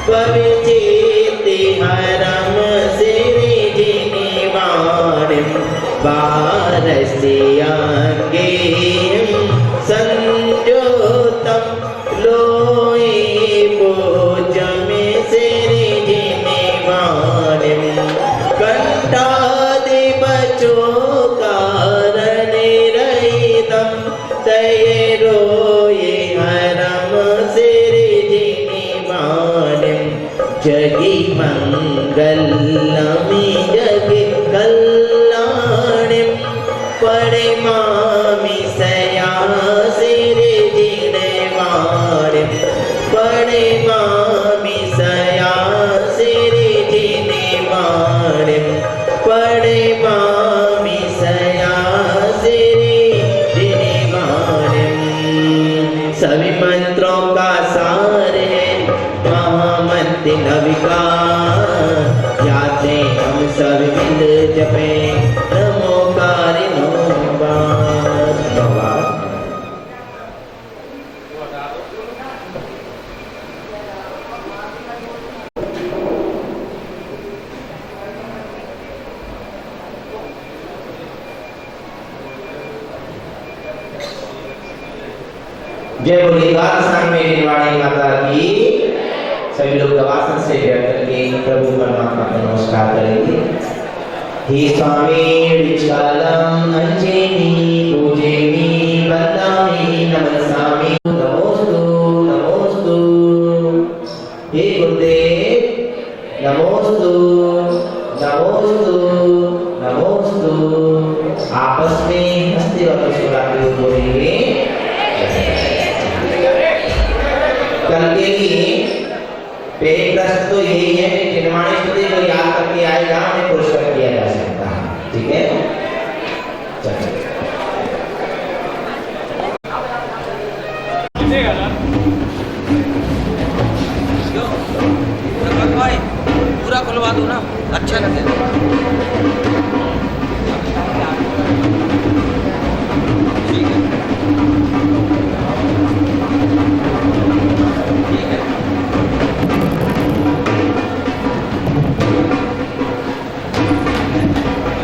पविचेति हरम सिरजिनिमानिम वारस्यांगेयं संजोतम लोए पूजमे सिरजिनिमानिम कंठादिपचोकारणे रहितं तयरोये हरम सिरजिनिमानिम जगि मंगलमि जगि कल्याणिम परिमामि सया सिरजिनिमानिम परिमामि सया सिरजिनिमानिम परिमामि सया सिरजिनिमानिम। सभी मंत्रों का सार ओंकार यादें हम सब मिल जपे नमोकार नमोकार। जय बोले द्वारस्थान में निर्वाणी माता की। सभी लोग दवासन से बैठ करके प्रभु परमात्मा का नमस्कार करेंगे। हे स्वामी विचालम अंजेनी पूजेमी वंदामि नमस्कामि नमोस्तु नमोस्तु। हे गुरुदेव नमोस्तु नमोस्तु नमोस्तु। आपस में हंसते और मुस्कुराते हुए बोलेंगे। कल के लिए पहली प्रश्न तो यही है कि निर्वाणी स्तुति को याद करके आएगा उन्हें पुरस्कृत किया जा सकता है। ठीक है, चलिए। पूरा खुलवा दो ना, अच्छा लगेगा। ठीक है, ठीक है।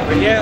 भैया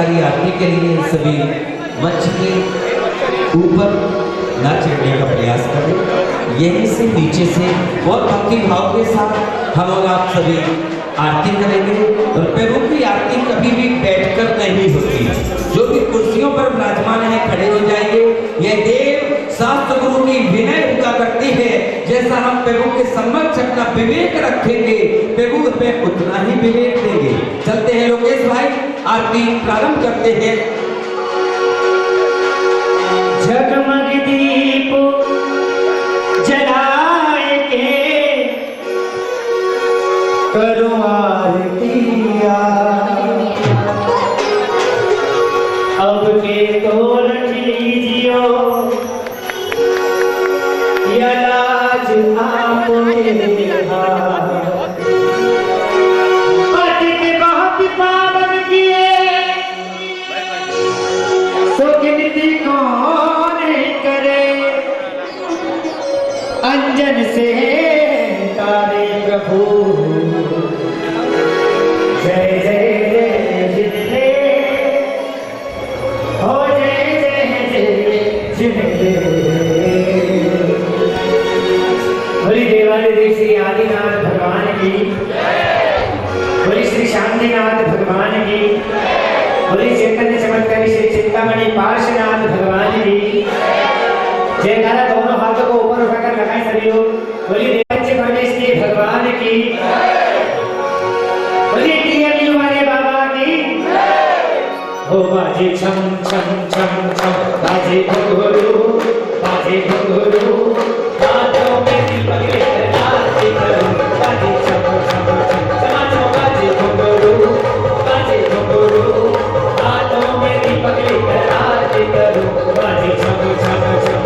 चमत्कारी आरती के लिए सभी मंच के ऊपर न चढ़ने का प्रयास करें। यहीं से नीचे से बहुत भक्ति भाव के साथ हम और आप सभी आरती करेंगे। और प्रभु की आरती कभी भी बैठकर नहीं होती, जो भी कुर्सियों पर विराजमान है खड़े हो जाएंगे। यह देव शास्त्र गुरु की विनय हुआ करती है, जैसा हम प्रभु के समक्ष अपना विवेक रखेंगे, प्रभु पे उतना ही विवेक देंगे। चलते हैं लोकेश भाई, आरती प्रारंभ करते हैं। जगमग दीप जलाए के करो आरतिया, अब के तो रख लीजियो या लाज आपके हाथ। पति के बहुत पावन किए सो गिनती कौन करे, अंजन से तारे प्रभु जय जय जितने हो जय जय जय जितने। बोली देवालय देव श्री आदिनाथ भगवान की, बोली श्री शांतिनाथ भगवान की, बोली चैतन्य चमत्कारी श्री चिंतामणि पार्श्वनाथ भगवान की जयकारा। दोनों हाथों को ऊपर उठाकर लगाएं सभी लोग। बोली देवांश परमेश्वरी भगवान की, बोली टीएमयू वाले बाबा की। हो बाजे छम छम छम छम, बाजे घुंघरू बाजे घुंघरू, हाथों में दीपक लेकर आरती करो। बाजे छम छम छम, चमा चमा बाजे घुंघरू बाजे घुंघरू, हाथों में दीपक लेकर आरती करो। बाजे छम छम छम,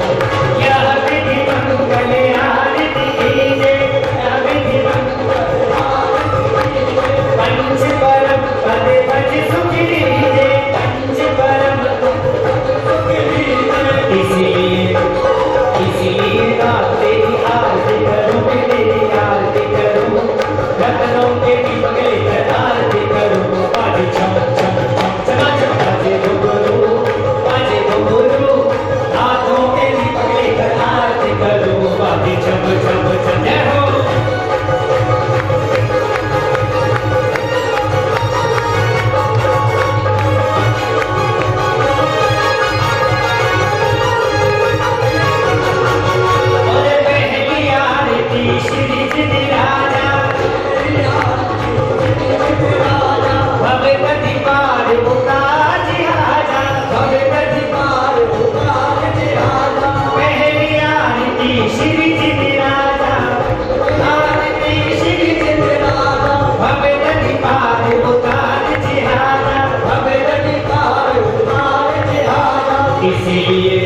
यह विधि मंगल आरती कीजिए, यह विधि मंगल आरती कीजिए। पंच परम पद भज सुख लीजिए, पंच परम पद सुख लीजिए। इसीलिए गाते आरती करो, मेरी आरती करो, रत्नों के दीपक लेकर आरती करो। बाजे छम छम छम, चमा चमा बाजे घुंघरू बाजे घुंघरू, हाथों में दीपक लेकर आरती करो। बाजे छम छम छम, जय हो। और पहली आरती श्री जिति राजा, भगवती पार उतार जिहाजा, भगवती पार उतार जिहाजा। पहली आरती श्री जिति राजा, आरती श्री जिति राजा, भगवती पार उतार जिहाजा, भगवती पार उतार जिहाजा। इसीलिए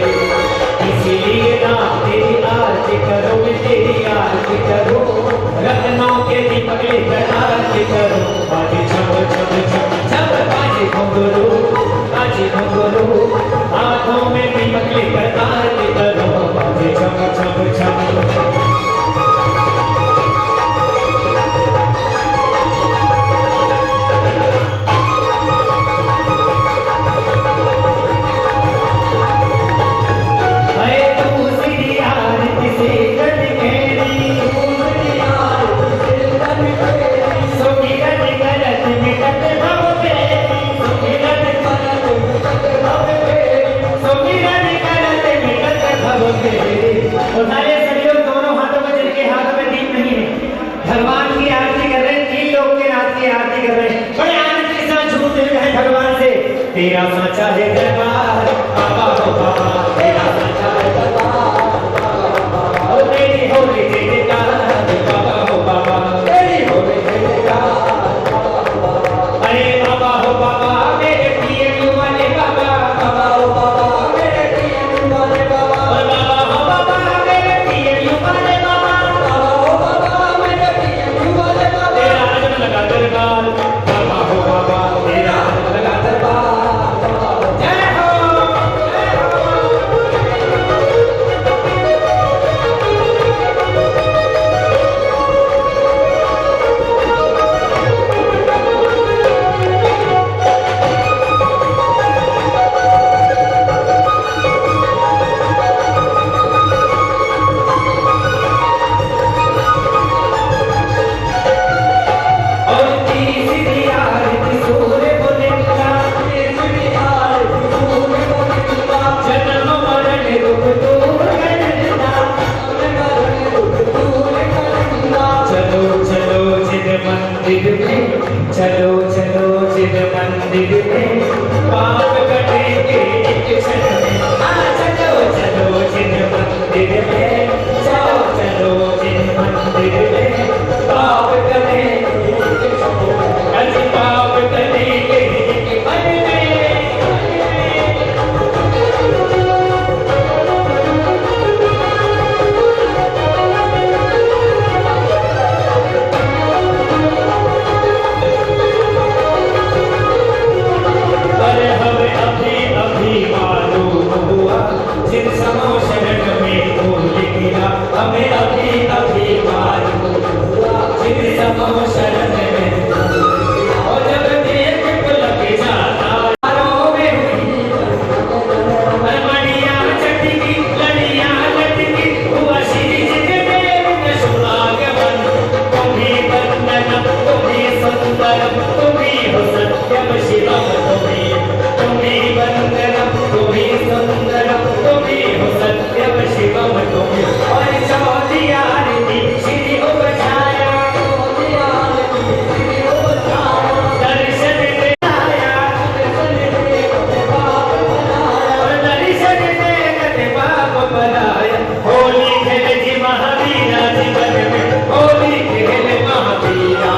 ना तेरी आरती करो, तेरी आरती करो, रत्नों के दीपक लेकर आरती करो। बाजे छम छम छम छम, बाजे घुंघरू बाजे घुंघरू, हाथों में दीपक लेकर आरती करो। बाजे छम छम छम। और सारे सभी लोग दोनों हाथों में, जिनके हाथों में दीप नहीं है, भगवान की आरती कर रहे हैं। 3 लोग के नाथ की आरती कर रहे हैं। बड़े आनंद के साथ झूमते हुए हैं भगवान से। तेरा साचा है दरबार बाबा हो बाबा, तेरा साचा है दरबार बाबा, ओ तेरी हो रे जयकार बाबा हो बाबा, तेरी हो रे जयकार बाबा। अरे बाबा हो बाबा मेरे टीएमयू वाले बाबा, बाबा हो बाबा मेरे टीएमयू वाले बाबा, बाबा हो बाबा मेरे टीएमयू वाले बाबा, बाबा हो बाबा मेरे टीएमयू वाले बाबा। तेरा आजम लगा दरबार बाबा हो बाबा, तेरा आजम लगा दरबार। जय हो। मंदिर में, चलो चलो शिव मंदिर में, पाप कटेंगे एक क्षण में। हाँ चलो चलो शिव मंदिर में, चलो चलो शिव मंदिर में, पाप कटेंगे एक क्षण में। अरे पाप कटेंगे एक क्षण में। अरे हमें अभी अभी मालूम हुआ जिन समो शरण में भूल किया, हमें अभी अभी मालूम हुआ जिन समो शरण में। और जब देख लग जाता हारों में हुई मणियां चटकी लड़ियां लटकी, हुआ श्री जगदेव का शुभागमन। तुम ही वंदना तुम ही सुंदरम तुम ही हो सत्यम शिवम, तुम ही वंदनम तुम ही सुंदरम तुम ही हो सत्यम शिवम। तुम और चौथी आरती श्री हो बचाया, दर्शन दे आया, और दर्शन दे गए पाप बनाया। होली खेले जी महावीरा जीवन में, होली खेले महावीरा।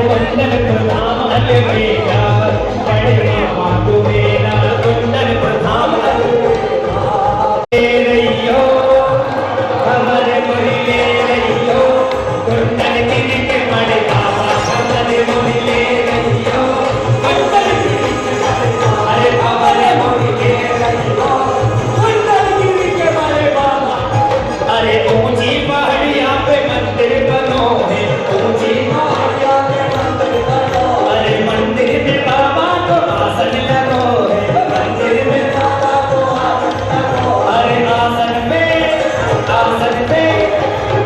कुंदन प्रणाम हले मेरा बड़े बाबा को मेरा कुंदन प्रणाम हले रहियो हमारे मोहिले रहियो कुंदन गिरी के बड़े बाबा हमारे मोहिले रहियो कुंदन गिरी के बड़े बाबा अरे हमारे मोहिले रहियो कुंदन गिरी के बड़े बाबा अरे ऊंची पहाड़िया पे मंदिर बनो है ऊंची पहाड़िया पे मंदिर बनो अरे मंदिर में बाबा को आसन लगो है मंदिर में बाबा को आसन लगो अरे आसन पे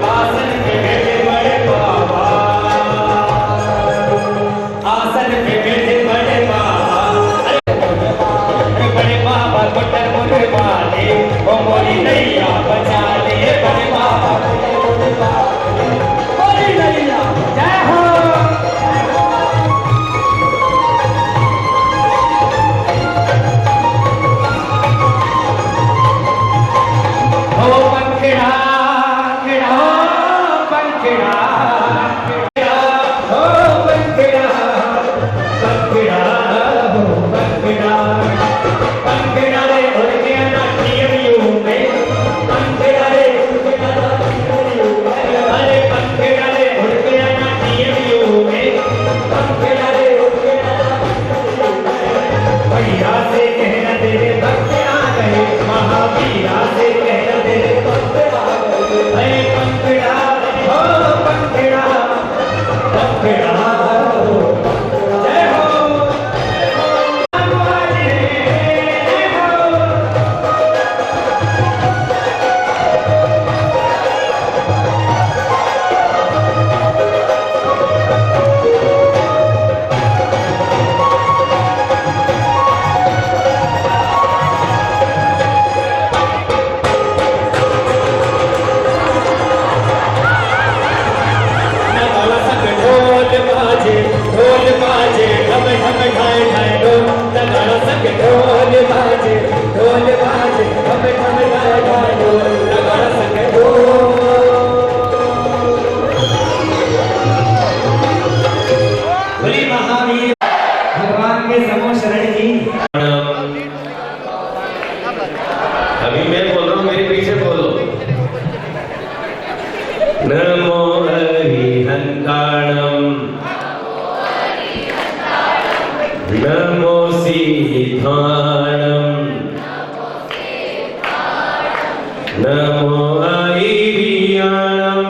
बैठे बड़े बाबा आसन पे बैठे बड़े बाबा अरे बड़े बाबा गुटर मुझे वाले ओ मोरी नैया बचा ले बड़े बाबा मोरी नैया जय हो हो पंखड़ा खड़ा पंखड़ा हो पंखड़ा पंखड़ा हो पंखड़ा पंखड़ा रे और के नाट्यम यूं में पंखड़ा रे अरे पंखड़ा रे और के नाट्यम यूं में पंखड़ा रे भैया से कहना तेरे भक्त आ गए महावीरा से कहना तेरे भक्त आ गए अरे पंखड़ा हो पंखड़ा पंखड़ा हो जय हो ढोल बाजे ढम ढम ढाए ढाए ढोल नगाड़ा संग ढोल बाजे ढम ढम ढाए ढाए ढोल नगाड़ा संग बोली महावीर भगवान के समो शरण की अभी मैं बोल रहा हूँ मेरे पीछे बोलो नमो हरिहंताणम नमो सिद्धाणम नमो आईरियाणम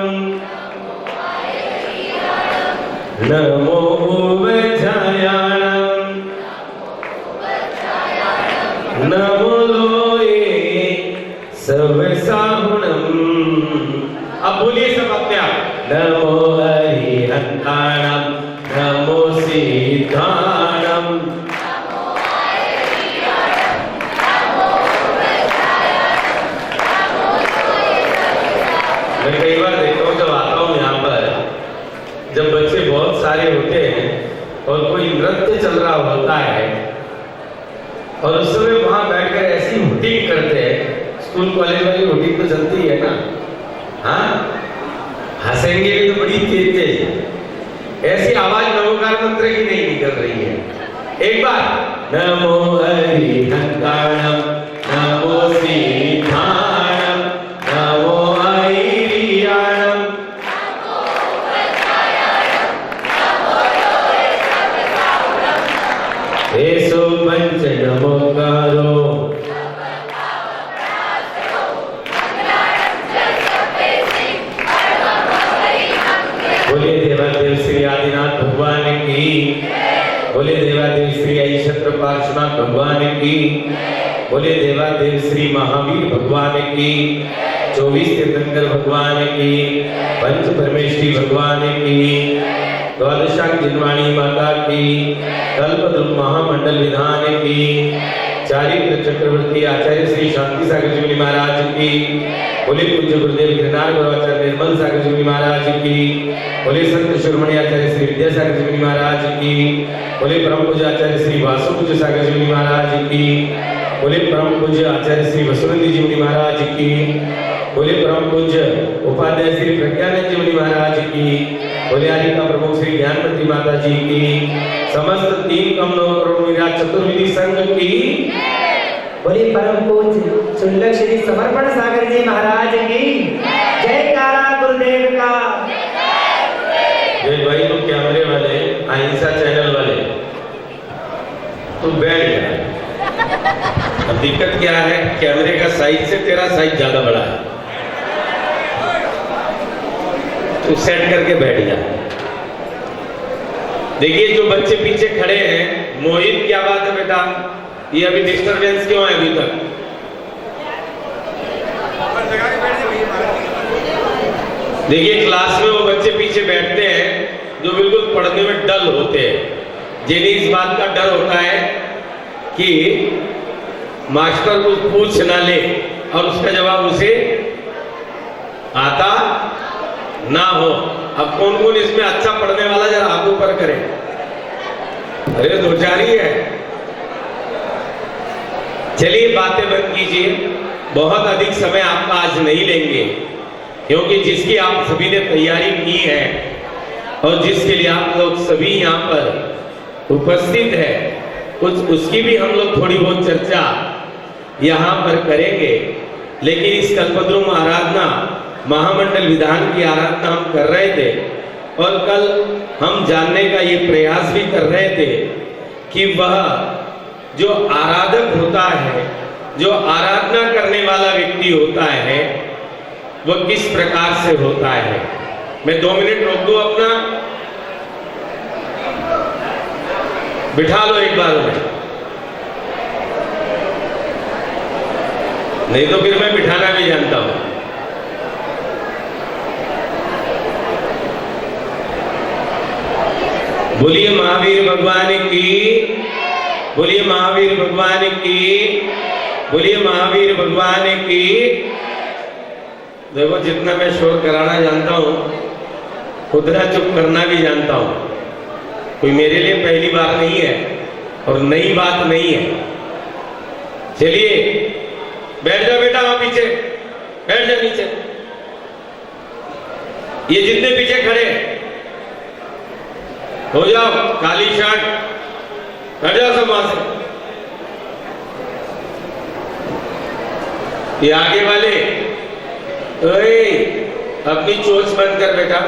नमो उवचायाणम नमो लोए सवसाहुणम अब बोलिए सब अपने आप नमो हरिहंताणम नमो सिद्धाणम मैं कई बार देखता हूँ जब आता हूँ यहाँ पर जब बच्चे बहुत सारे होते हैं और कोई नृत्य चल रहा होता है और उस समय वहां बैठकर ऐसी हुटिंग करते हैं स्कूल कॉलेज वाली हुटिंग तो चलती है ना हाँ हंसेंगे भी तो बड़ी तेज तेज ऐसी आवाज नमोकार मंत्र की नहीं निकल रही है एक बार नमो हरिहंताणम नमो सिद्धाणम नमो आईरियाणम एसो पंच नमोकारो बोले देवादेव श्री आदिनाथ भगवान की बोले देवादेव श्री ऐशत्र पार्श्वनाथ भगवान की बोले देवादेव श्री महावीर भगवान की 24 तीर्थंकर भगवान की पंच परमेश्वरी भगवान की द्वादशांग जिनवाणी माता की कल्पद्रुम महामंडल विधान की चारित्र चक्रवर्ती आचार्य श्री शांति सागर जी महाराज की बोले पूज्य गुरुदेव गिरनार गुरुआचार्य निर्मल सागर जी महाराज की बोले संत शिरोमणि आचार्य श्री विद्यासागर जी महाराज की बोले परम पूज्य आचार्य श्री वासु पूज्य सागर जी महाराज की बोले परम पूज्य आचार्य श्री वसुनंदी जी महाराज की बोले परम पूज्य उपाध्याय श्री प्रज्ञानंद जी महाराज की बोले आदिका प्रभु श्री ज्ञानवती माता जी की, समस्त 3 कमलों करोड़ मीरा चतुर्विधि संघ की, बोले परम पूज्य सुंदर श्री समर्पण सागर जी महाराज की जयकारा गुरुदेव का। जय भाई लोग कैमरे वाले, अहिंसा चैनल वाले, तू बैठ जा। अब दिक्कत क्या है, कैमरे का साइज से तेरा साइज ज्यादा बड़ा है, तू सेट करके बैठ जा। देखिए जो बच्चे पीछे खड़े हैं, मोहित क्या बात है बेटा, ये अभी डिस्टरबेंस क्यों है अभी तक? देखिए क्लास में वो बच्चे पीछे बैठते हैं जो बिल्कुल पढ़ने में डल होते हैं, जिन्हें इस बात का डर होता है कि मास्टर कुछ पूछ ना ले और उसका जवाब उसे आता ना हो। अब कौन कौन इसमें अच्छा पढ़ने वाला जरा हाथ ऊपर करे। अरे 2-4 ही है। चलिए बातें बंद कीजिए, बहुत अधिक समय आपका आज नहीं लेंगे, क्योंकि जिसकी आप सभी ने तैयारी की है और जिसके लिए आप लोग सभी यहाँ पर उपस्थित है, कुछ उसकी भी हम लोग थोड़ी बहुत चर्चा यहाँ पर करेंगे। लेकिन इस कल्पद्रुम आराधना महामंडल विधान की आराधना हम कर रहे थे और कल हम जानने का ये प्रयास भी कर रहे थे कि वह जो आराधक होता है, जो आराधना करने वाला व्यक्ति होता है, वह किस प्रकार से होता है। मैं 2 मिनट रोक दूं अपना, बिठा लो एक बार में, नहीं तो फिर मैं बिठाना भी जानता हूं। बोलिए महावीर भगवान की, बोलिए महावीर भगवान की, बोलिए महावीर भगवान की। देखो जितना मैं शोर कराना जानता हूं उतना चुप करना भी जानता हूं। कोई मेरे लिए पहली बार नहीं है और नई बात नहीं है। चलिए बैठ जाओ बेटा, वहां पीछे बैठ जाओ, नीचे। ये जितने पीछे खड़े हो जाओ, काली शर्ट, बैठ जाओ सब वहां से। ये आगे वाले, ओए अपनी चोंच बंद कर बेटा।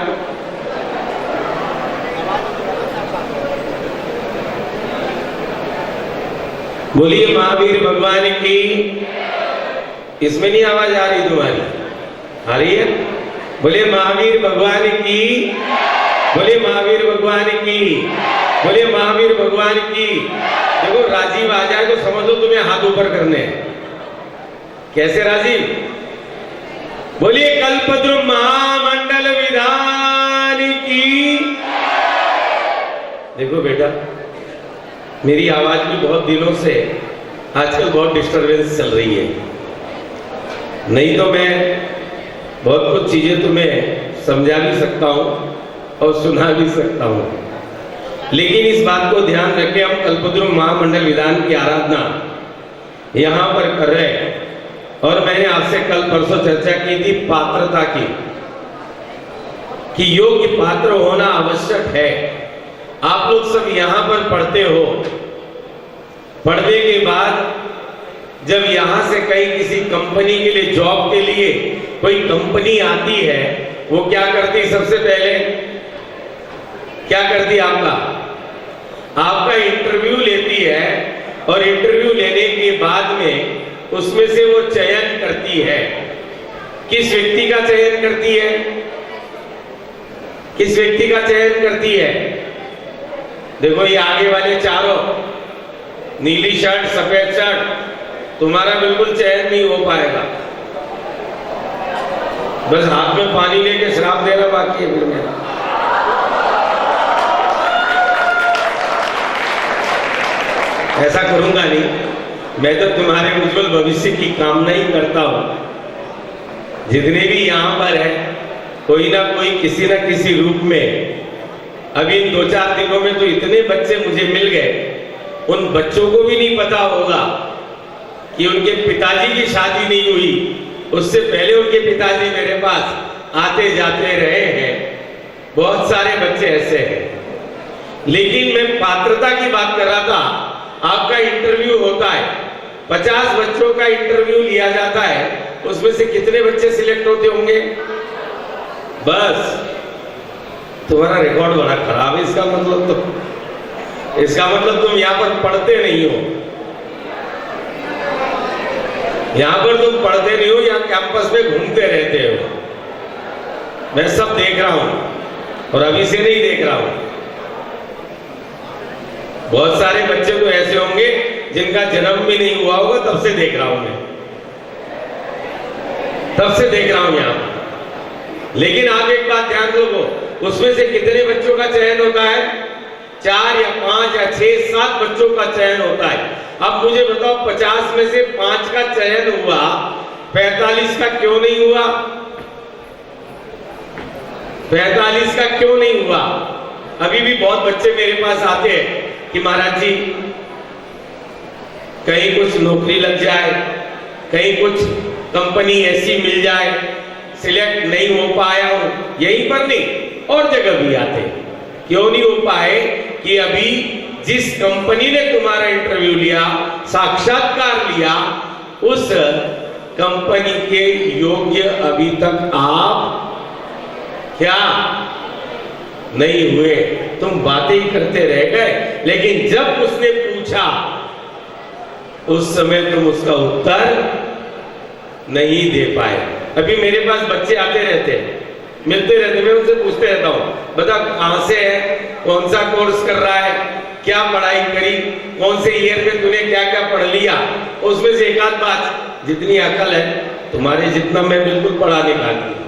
बोलिए महावीर भगवान की। इसमें नहीं आवाज आ रही तुम्हारी? आ रही है? बोलिए महावीर भगवान की, बोलिए महावीर भगवान की, बोलिए महावीर भगवान की। देखो राजीव आ जाए तो समझ लो तुम्हें हाथ ऊपर करने हैं। कैसे राजीव? बोलिए कल्पद्रुम महामंडल विधान की। देखो बेटा, मेरी आवाज भी बहुत दिनों से आजकल बहुत डिस्टरबेंस चल रही है, नहीं तो मैं बहुत कुछ चीजें तुम्हें समझा भी सकता हूं और सुना भी सकता हूं, लेकिन इस बात को ध्यान रखें, हम कल्पद्रुम महामंडल विधान की आराधना यहां पर कर रहे हैं। और मैंने आपसे कल परसों चर्चा की थी पात्रता की, कि योग्य पात्र होना आवश्यक है। आप लोग सब यहां पर पढ़ते हो, पढ़ने के बाद जब यहां से कहीं किसी कंपनी के लिए, जॉब के लिए कोई कंपनी आती है, वो क्या करती? सबसे पहले क्या करती? आपका इंटरव्यू लेती है और इंटरव्यू लेने के बाद में उसमें से वो चयन करती है। किस व्यक्ति का चयन करती है? किस व्यक्ति का चयन करती है? देखो ये आगे वाले चारों, नीली शर्ट, सफेद शर्ट, तुम्हारा बिल्कुल चयन नहीं हो पाएगा। बस हाथ में पानी लेके शराब देना बाकी है फिर मेरा। ऐसा करूंगा नहीं, मैं तो तुम्हारे उज्जवल भविष्य की कामना ही करता हूं। जितने भी यहां पर है, कोई ना कोई किसी ना किसी रूप में, अभी इन 2-4 दिनों में तो इतने बच्चे मुझे मिल गए, उन बच्चों को भी नहीं पता होगा कि उनके पिताजी की शादी नहीं हुई, उससे पहले उनके पिताजी मेरे पास आते जाते रहे हैं। बहुत सारे बच्चे ऐसे हैं। लेकिन मैं पात्रता की बात कर रहा था। आपका इंटरव्यू होता है, 50 बच्चों का इंटरव्यू लिया जाता है, उसमें से कितने बच्चे सिलेक्ट होते होंगे? बस। तुम्हारा रिकॉर्ड बड़ा खराब है। इसका मतलब तुम यहाँ पर पढ़ते नहीं हो। यहाँ पर तुम पढ़ते नहीं हो, यहाँ कैंपस में घूमते रहते हो। मैं सब देख रहा हूं और अभी से नहीं देख रहा हूं। बहुत सारे बच्चे तो ऐसे होंगे जिनका जन्म भी नहीं हुआ होगा, तब से देख रहा हूं मैं, तब से देख रहा हूं यहां। लेकिन आप एक बात ध्यान दो, उसमें से कितने बच्चों का चयन होता है? 4 या 5 या 6, 7 बच्चों का चयन होता है। अब मुझे बताओ, 50 में से 5 का चयन हुआ, 45 का क्यों नहीं हुआ? 45 का क्यों नहीं हुआ? अभी भी बहुत बच्चे मेरे पास आते हैं कि महाराज जी कहीं कुछ नौकरी लग जाए, कहीं कुछ कंपनी ऐसी मिल जाए, सिलेक्ट नहीं हो पाया हूं। यहीं पर नहीं, और जगह भी आते। क्यों नहीं हो पाए? कि अभी जिस कंपनी ने तुम्हारा इंटरव्यू लिया, साक्षात्कार लिया, उस कंपनी के योग्य अभी तक आप क्या नहीं हुए। तुम बातें ही करते रह गए, लेकिन जब उसने पूछा उस समय तुम उसका उत्तर नहीं दे पाए। अभी मेरे पास बच्चे आते रहते हैं, मिलते रहते, मैं उनसे पूछते रहता हूं, बता कहां से है, कौन सा कोर्स कर रहा है, क्या पढ़ाई करी, कौन से ईयर में तूने क्या क्या पढ़ लिया। उसमें से एक आध बात, जितनी अकल है तुम्हारे जितना मैं बिल्कुल पढ़ा नहीं पाती।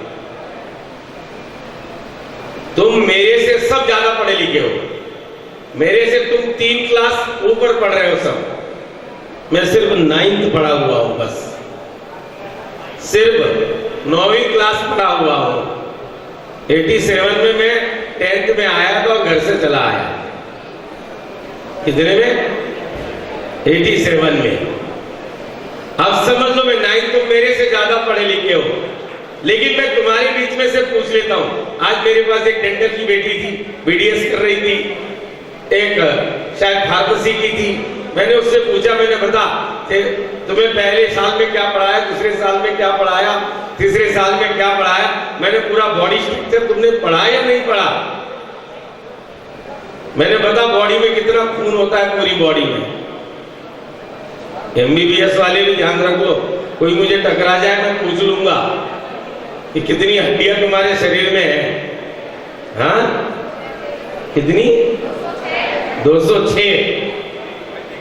तुम मेरे से सब ज्यादा पढ़े लिखे हो, मेरे से तुम 3 क्लास ऊपर पढ़ रहे हो सब। मैं सिर्फ 9th पढ़ा हुआ हूं, बस सिर्फ 9वीं क्लास पढ़ा हुआ हूं। 87 में मैं 10th में आया था और घर से चला आया। कितने में? 87 में। अब समझ लो मैं 9th, तुम मेरे से ज्यादा पढ़े लिखे हो, लेकिन मैं तुम्हारे बीच में से पूछ लेता हूं। आज मेरे पास एक डेंटल की बेटी थी, बीडीएस कर रही थी, एक शायद फार्मेसी की थी। मैंने उससे पूछा, मैंने बता तुम्हें पहले साल में क्या पढ़ाया, दूसरे साल में क्या पढ़ाया, तीसरे साल में क्या पढ़ाया। मैंने पूरा बॉडी स्ट्रक्चर तुमने पढ़ा या नहीं पढ़ा? मैंने बता बॉडी में कितना खून होता है, पूरी बॉडी में। एमबीबीएस वाले भी ध्यान रखो, कोई मुझे टकरा जाए मैं पूछ लूंगा कि कितनी हड्डियां तुम्हारे शरीर में है। हाँ, कितनी? 206।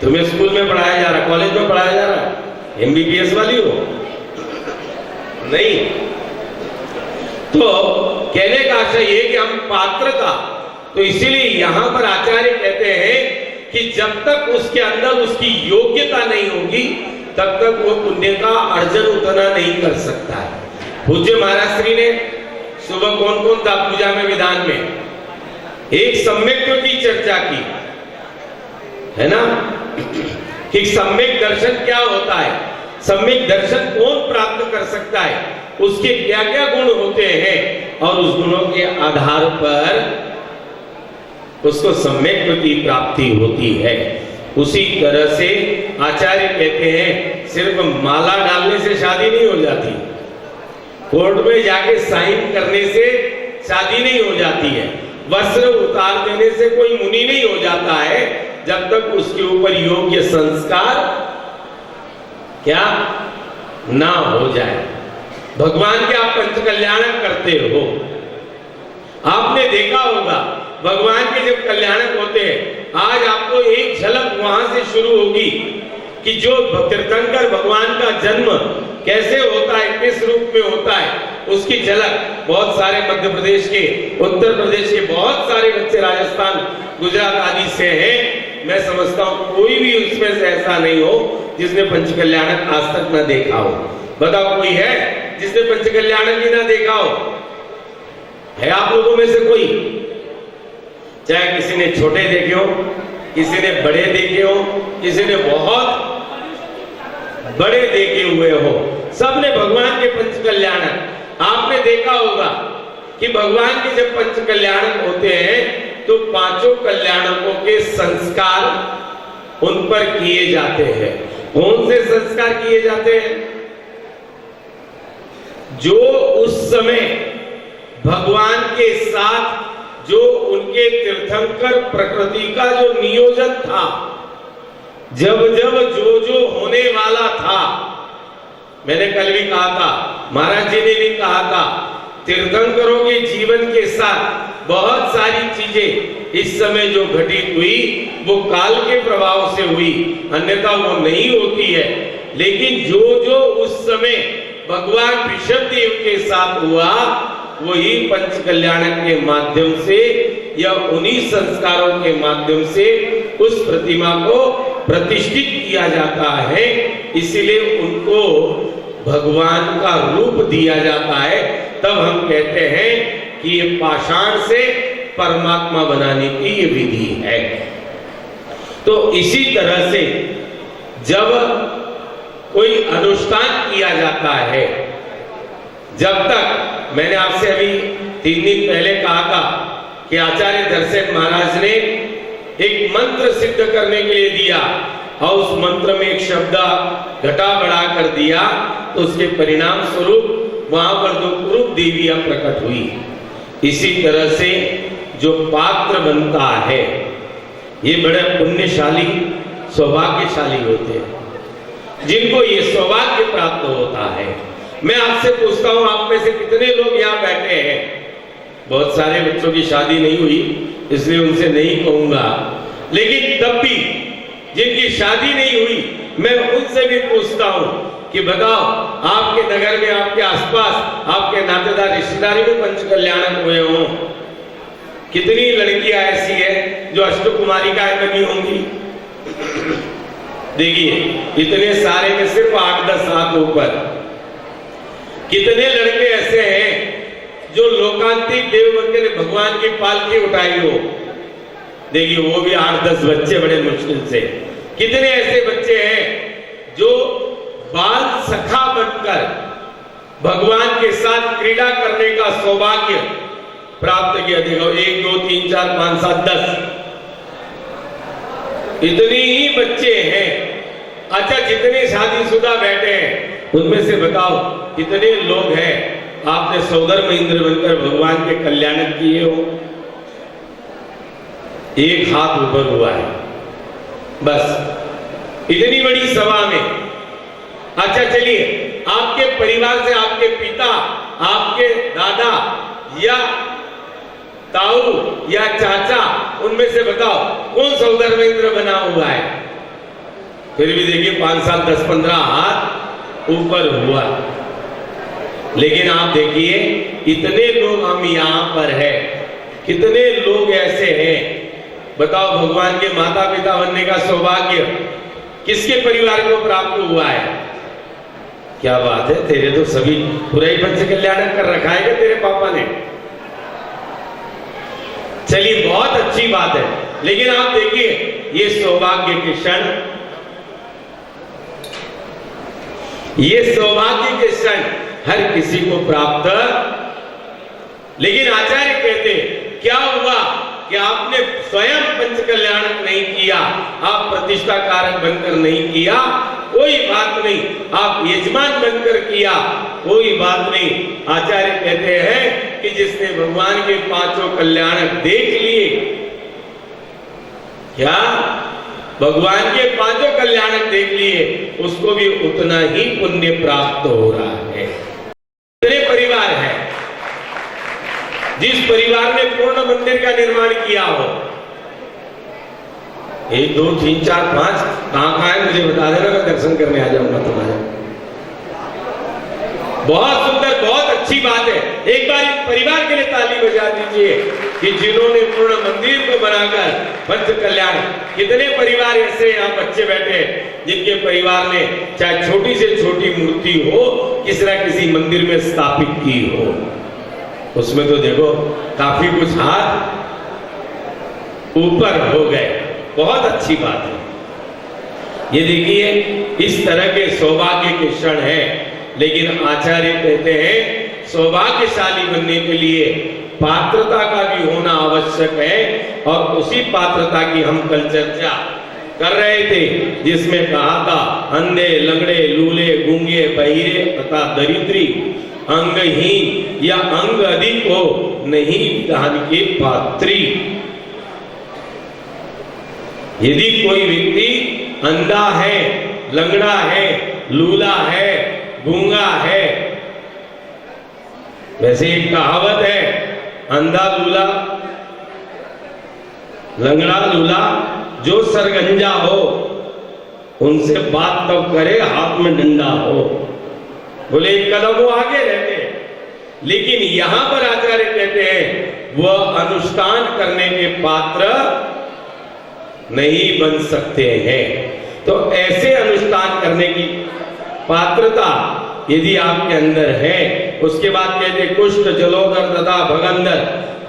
तुम्हें स्कूल में पढ़ाया जा रहा, कॉलेज में पढ़ाया जा रहा, एमबीबीएस वाली हो नहीं। तो कहने का आशय ये कि हम पात्रता, तो इसीलिए यहां पर आचार्य कहते हैं कि जब तक उसके अंदर उसकी योग्यता नहीं होगी, तब तक वो पुण्य का अर्जन उतना नहीं कर सकता है। पूज्य महाराज श्री ने सुबह कौन कौन था पूजा में, विधान में एक सम्यक की चर्चा की है ना, कि सम्यक दर्शन क्या होता है, सम्यक दर्शन कौन प्राप्त कर सकता है, उसके क्या क्या गुण होते हैं, और उस गुणों के आधार पर उसको सम्यक की प्राप्ति होती है। उसी तरह से आचार्य कहते हैं सिर्फ माला डालने से शादी नहीं हो जाती, कोर्ट में जाके साइन करने से शादी नहीं हो जाती है, वस्त्र उतार देने से कोई मुनि नहीं हो जाता है, जब तक उसके ऊपर योग्य संस्कार क्या ना हो जाए। भगवान के आप पंच कल्याणक करते हो, आपने देखा होगा भगवान के जब कल्याणक होते हैं, आज आपको एक झलक वहां से शुरू होगी कि जो तीर्थंकर भगवान का जन्म कैसे होता है, किस रूप में होता है, उसकी झलक बहुत सारे मध्य प्रदेश के, उत्तर प्रदेश के बहुत सारे बच्चे, राजस्थान, गुजरात आदि से हैं। मैं समझता हूं कोई भी उसमें से ऐसा नहीं हो जिसने पंच कल्याणक आज तक ना देखा हो। बताओ कोई है जिसने पंच कल्याणक ही ना देखा हो? है आप लोगों में से कोई? चाहे किसी ने छोटे देखे हो, किसी ने बड़े देखे हो, किसी ने बहुत बड़े देखे हुए हो, सबने भगवान के पंच कल्याणक। आपने देखा होगा कि भगवान के जब पंच कल्याणक होते हैं तो पांचों कल्याणकों के संस्कार उन पर किए जाते हैं। कौन से संस्कार किए जाते हैं? जो उस समय भगवान के साथ जो उनके तीर्थंकर प्रकृति का जो नियोजन था, जब जब जो जो होने वाला था, मैंने कल भी कहा था, महाराज जी ने भी कहा था, तीर्थंकरों के जीवन के साथ बहुत सारी चीजें इस समय जो घटित हुई वो काल के प्रभाव से हुई, अन्यथा वो नहीं होती है। लेकिन जो जो उस समय भगवान ऋषभ देव के साथ हुआ वही पंच कल्याणक के माध्यम से या उन्हीं संस्कारों के माध्यम से उस प्रतिमा को प्रतिष्ठित किया जाता है। इसीलिए उनको भगवान का रूप दिया जाता है। तब हम कहते हैं कि ये पाषाण से परमात्मा बनाने की ये विधि है। तो इसी तरह से जब कोई अनुष्ठान किया जाता है, जब तक मैंने आपसे अभी 3 दिन पहले कहा था कि आचार्य दर्शन महाराज ने एक मंत्र सिद्ध करने के लिए दिया और उस मंत्र में एक शब्द घटा बढ़ा कर दिया, तो उसके परिणाम स्वरूप वहां पर जो कुरूप देवियां प्रकट हुई। इसी तरह से जो पात्र बनता है ये बड़े पुण्यशाली सौभाग्यशाली होते हैं, जिनको ये सौभाग्य प्राप्त होता है। मैं आपसे पूछता हूं, आप में से कितने लोग यहाँ बैठे हैं? बहुत सारे बच्चों की शादी नहीं हुई इसलिए उनसे नहीं कहूंगा, लेकिन तब भी जिनकी शादी नहीं हुई मैं उनसे भी पूछता हूं कि बताओ, आपके नगर में, आपके आसपास, आपके नातेदार रिश्तेदारी में पंच कल्याणक हुए हों? कितनी लड़कियां ऐसी है जो अष्टकुमारिकाएं बनी होंगी? देखिए, इतने सारे में सिर्फ 8-10 हाथ ऊपर। कितने लड़के ऐसे हैं जो लोकांतिक देववंदे ने भगवान की पालकी उठाई हो? देखिए, वो भी 8-10 बच्चे बड़े मुश्किल से। कितने ऐसे बच्चे हैं जो बाल सखा बनकर भगवान के साथ क्रीड़ा करने का सौभाग्य प्राप्त किया? देखो, 1, 2, 3, 4, 5, 7, 10 इतने ही बच्चे हैं। अच्छा, जितने शादीशुदा बैठे हैं उनमें से बताओ कितने लोग हैं आपने सौदर महेंद्र बनकर भगवान के कल्याणक किए हो? एक हाथ ऊपर हुआ है बस, इतनी बड़ी सभा में। अच्छा, चलिए, आपके परिवार से आपके पिता, आपके दादा या ताऊ या चाचा, उनमें से बताओ कौन सौदर महेंद्र बना हुआ है? फिर भी देखिए 5, 7, 10, 15 हाथ ऊपर हुआ। लेकिन आप देखिए, इतने लोग हम यहां पर है, कितने लोग ऐसे हैं? बताओ, भगवान के माता पिता बनने का सौभाग्य किसके परिवार को प्राप्त हुआ है? क्या बात है, तेरे तो सभी पूरा ही पंच कल्याणक कर रखा है तेरे पापा ने। चलिए, बहुत अच्छी बात है। लेकिन आप देखिए, ये सौभाग्य के क्षण, ये सौभाग्य के क्षण हर किसी को प्राप्त। लेकिन आचार्य कहते, क्या हुआ कि आपने स्वयं पंच कल्याणक नहीं किया, आप प्रतिष्ठा कारक बनकर नहीं किया, कोई बात नहीं, आप यजमान बनकर किया, कोई बात नहीं। आचार्य कहते हैं कि जिसने भगवान के 5 कल्याणक देख लिए, क्या भगवान के 5 कल्याणक देख लिए, उसको भी उतना ही पुण्य प्राप्त हो रहा है। कितने परिवार है जिस परिवार ने पूर्ण मंदिर का निर्माण किया हो? 1, 2, 3, 4, 5 कहां है मुझे बता देना, मैं दर्शन करने आ जाऊंगा तुम्हारे। बहुत सुंदर, बहुत अच्छी बात है। एक बार इस परिवार के लिए ताली बजा दीजिए कि जिन्होंने पूर्ण मंदिर को बनाकर पंच कल्याण। कितने परिवार ऐसे यहाँ बच्चे बैठे हैं जिनके परिवार ने चाहे छोटी से छोटी मूर्ति हो किसी न किसी मंदिर में स्थापित की हो। उसमें तो देखो काफी कुछ हाथ ऊपर हो गए, बहुत अच्छी बात है। ये देखिए, इस तरह के सौभाग्य के क्षण हैं। लेकिन आचार्य कहते हैं सौभाग्यशाली बनने के लिए पात्रता का भी होना आवश्यक है। और उसी पात्रता की हम कल चर्चा कर रहे थे, जिसमें कहा था अंधे, लंगड़े, लूले, गूंगे, बहिरे तथा दरिद्री, अंगहीन या अंग अधिक हो नहीं विधान के पात्री। यदि कोई व्यक्ति अंधा है, लंगड़ा है, लूला है, गूंगा है, वैसे एक कहावत है, अंधा लूला लंगड़ा लूला जो सरगंजा हो उनसे बात तब करे हाथ में डंडा हो। बोले एक कदम वो आगे रहते हैं, लेकिन यहां पर आचार्य कहते हैं वह अनुष्ठान करने के पात्र नहीं बन सकते हैं। तो ऐसे अनुष्ठान करने की पात्रता यदि आपके अंदर है, उसके बाद कहते कुष्ठ, जलोदर तथा भगंदर,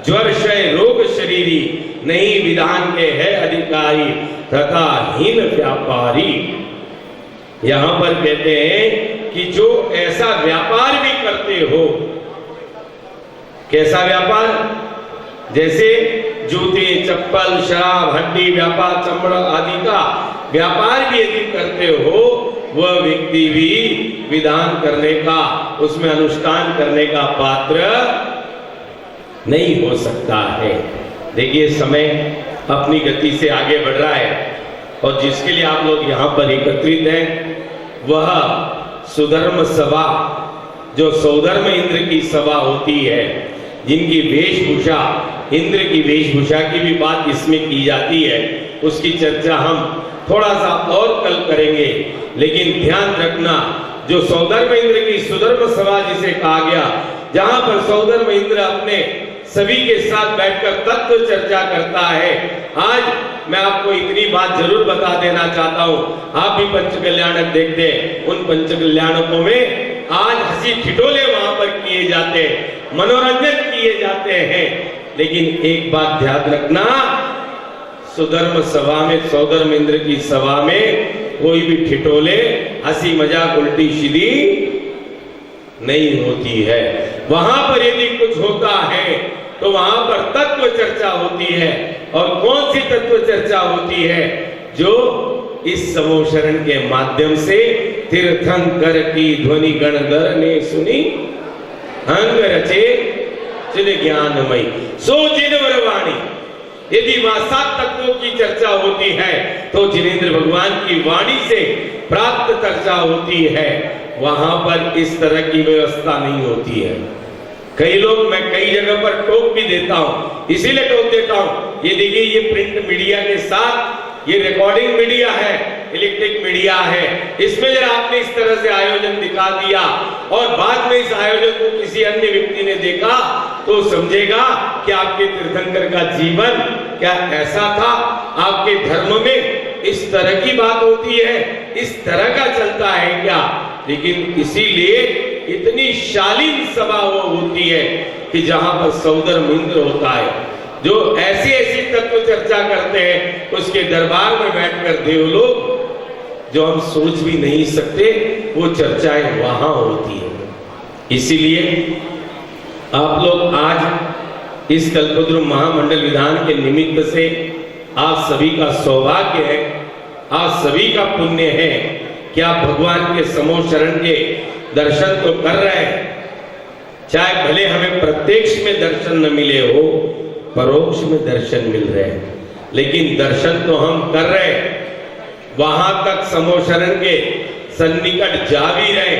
ज्वर, क्षय, रोग शरीरी नहीं विधान के है अधिकारी तथा हीन व्यापारी। यहां पर कहते हैं कि जो ऐसा व्यापार भी करते हो, कैसा व्यापार, जैसे जूते, चप्पल, शराब, हड्डी व्यापार, चमड़ा आदि का व्यापार भी यदि करते हो, वह व्यक्ति भी विधान करने का, उसमें अनुष्ठान करने का पात्र नहीं हो सकता है। देखिए समय अपनी गति से आगे बढ़ रहा है और जिसके लिए आप लोग यहाँ पर एकत्रित हैं वह सुधर्म सभा, जो सौधर्म इंद्र की सभा होती है, जिनकी वेशभूषा इंद्र की वेशभूषा की भी बात इसमें की जाती है, उसकी चर्चा हम थोड़ा सा और कल करेंगे। लेकिन ध्यान रखना, जो सौधर्म इंद्र की सुधर्म सभा जिसे कहा गया, जहां पर सौधर्म इंद्र अपने सभी के साथ बैठकर तत्व चर्चा करता है। आज मैं आपको इतनी बात जरूर बता देना चाहता हूं, आप भी पंच कल्याणक देखते हैं, उन पंच कल्याणकों में आज हंसी ठिठोले वहां पर किए जाते हैं, मनोरंजन किए जाते हैं। लेकिन एक बात ध्यान रखना, सुधर्म सभा में, सौधर्म इंद्र की सभा में कोई भी ठिठोले, हंसी मजाक, उल्टी सीधी नहीं होती है। वहां पर यदि कुछ होता है तो वहां पर तत्व चर्चा होती है। और कौन सी तत्व चर्चा होती है? जो इस समूह शरण के माध्यम से तीर्थंकर की ध्वनि गणधर ने सुनी, अंग रचे चिद ज्ञानमयी सो जिनवर वाणी। यदि वहां 7 तत्वों की चर्चा होती है तो जिनेंद्र भगवान की वाणी से प्राप्त चर्चा होती है। वहां पर इस तरह की व्यवस्था नहीं होती है। कई लोग, मैं कई जगह पर टोक भी देता हूं, इसीलिए टोक देता हूं, ये देखिए ये प्रिंट मीडिया के साथ ये रिकॉर्डिंग मीडिया है, इलेक्ट्रिक मीडिया है, इसमें जरा आपने इस तरह से आयोजन दिखा दिया और बाद में इस आयोजन को किसी अन्य व्यक्ति ने देखा तो समझेगा कि आपके तीर्थंकर का जीवन क्या ऐसा था, आपके धर्म में इस तरह की बात होती है, इस तरह का चलता है क्या। लेकिन इसीलिए इतनी शालीन सभा वो होती है कि जहां पर सौधर्म इंद्र होता है, जो ऐसी ऐसी तत्व चर्चा करते हैं, उसके दरबार में बैठकर देवलोक जो हम सोच भी नहीं सकते वो चर्चाएं वहां होती है। इसीलिए आप लोग आज इस कल्पद्रुम महामंडल विधान के निमित्त से आप सभी का सौभाग्य है, आप सभी का पुण्य है कि आप भगवान के समूह शरण के दर्शन तो कर रहे हैं। चाहे भले हमें प्रत्यक्ष में दर्शन न मिले हो, परोक्ष में दर्शन मिल रहे हैं, लेकिन दर्शन तो हम कर रहे हैं। वहां तक समूह शरण के सन्निकट जा भी रहे,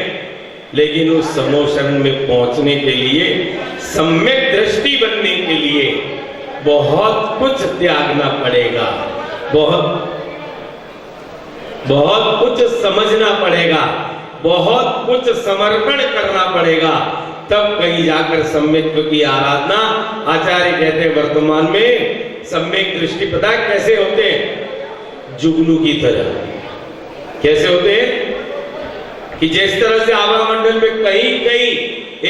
लेकिन उस समूह शरण में पहुंचने के लिए, सम्यक दृष्टि बनने के लिए बहुत कुछ त्यागना पड़ेगा, बहुत कुछ समझना पड़ेगा, बहुत कुछ समर्पण करना पड़ेगा, तब कहीं जाकर सम्यक्त्व की आराधना। आचार्य कहते हैं वर्तमान में सम्यक दृष्टि पता कैसे होते हैं? जुगनू की तरह। कैसे होते हैं कि जिस तरह से आभा मंडल में कहीं कहीं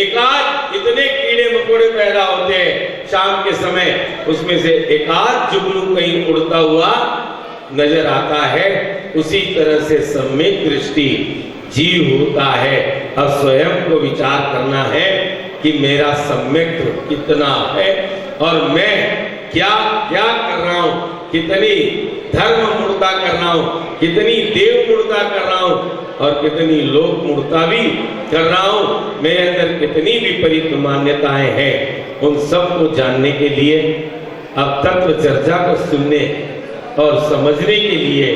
एकाध इतने कीड़े मकोड़े पैदा होते हैं शाम के समय, उसमें से एकाध जुगनू कहीं उड़ता हुआ नजर आता है, उसी तरह से सम्यक दृष्टि जीव होता है। अब स्वयं को विचार करना है कि मेरा सम्यक कितना है और मैं क्या क्या कर रहा हूँ, कितनी धर्म मूर्ता कर रहा हूँ, कितनी देव मूर्ता कर रहा हूँ और कितनी लोक मूर्ता भी कर रहा हूँ। मेरे अंदर कितनी विपरीत मान्यताएं हैं, उन सब को जानने के लिए अब तत्व चर्चा को सुनने और समझने के लिए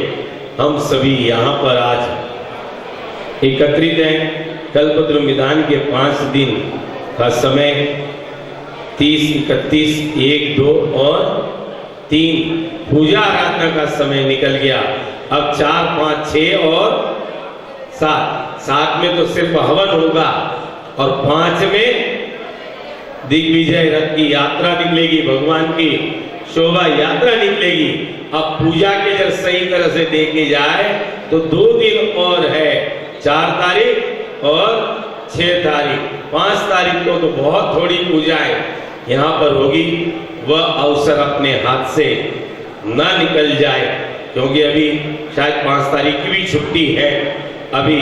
हम सभी यहाँ पर आज एकत्रित हैं। कल्पद्रुम विधान के 5 दिन का समय 30, 31, 1, 2 और 3 पूजा आराधना का समय निकल गया। अब 4, 5, 6 और 7 में तो सिर्फ हवन होगा और 5 में दिग्विजय रथ की यात्रा निकलेगी, भगवान की शोभा यात्रा निकलेगी। अब पूजा के जब सही तरह से देखे जाए तो 2 दिन और है, 4 तारीख और 6 तारीख। 5 तारीख को तो बहुत थोड़ी पूजाएं यहाँ पर होगी। वह अवसर अपने हाथ से ना निकल जाए, क्योंकि अभी शायद 5 तारीख की भी छुट्टी है। अभी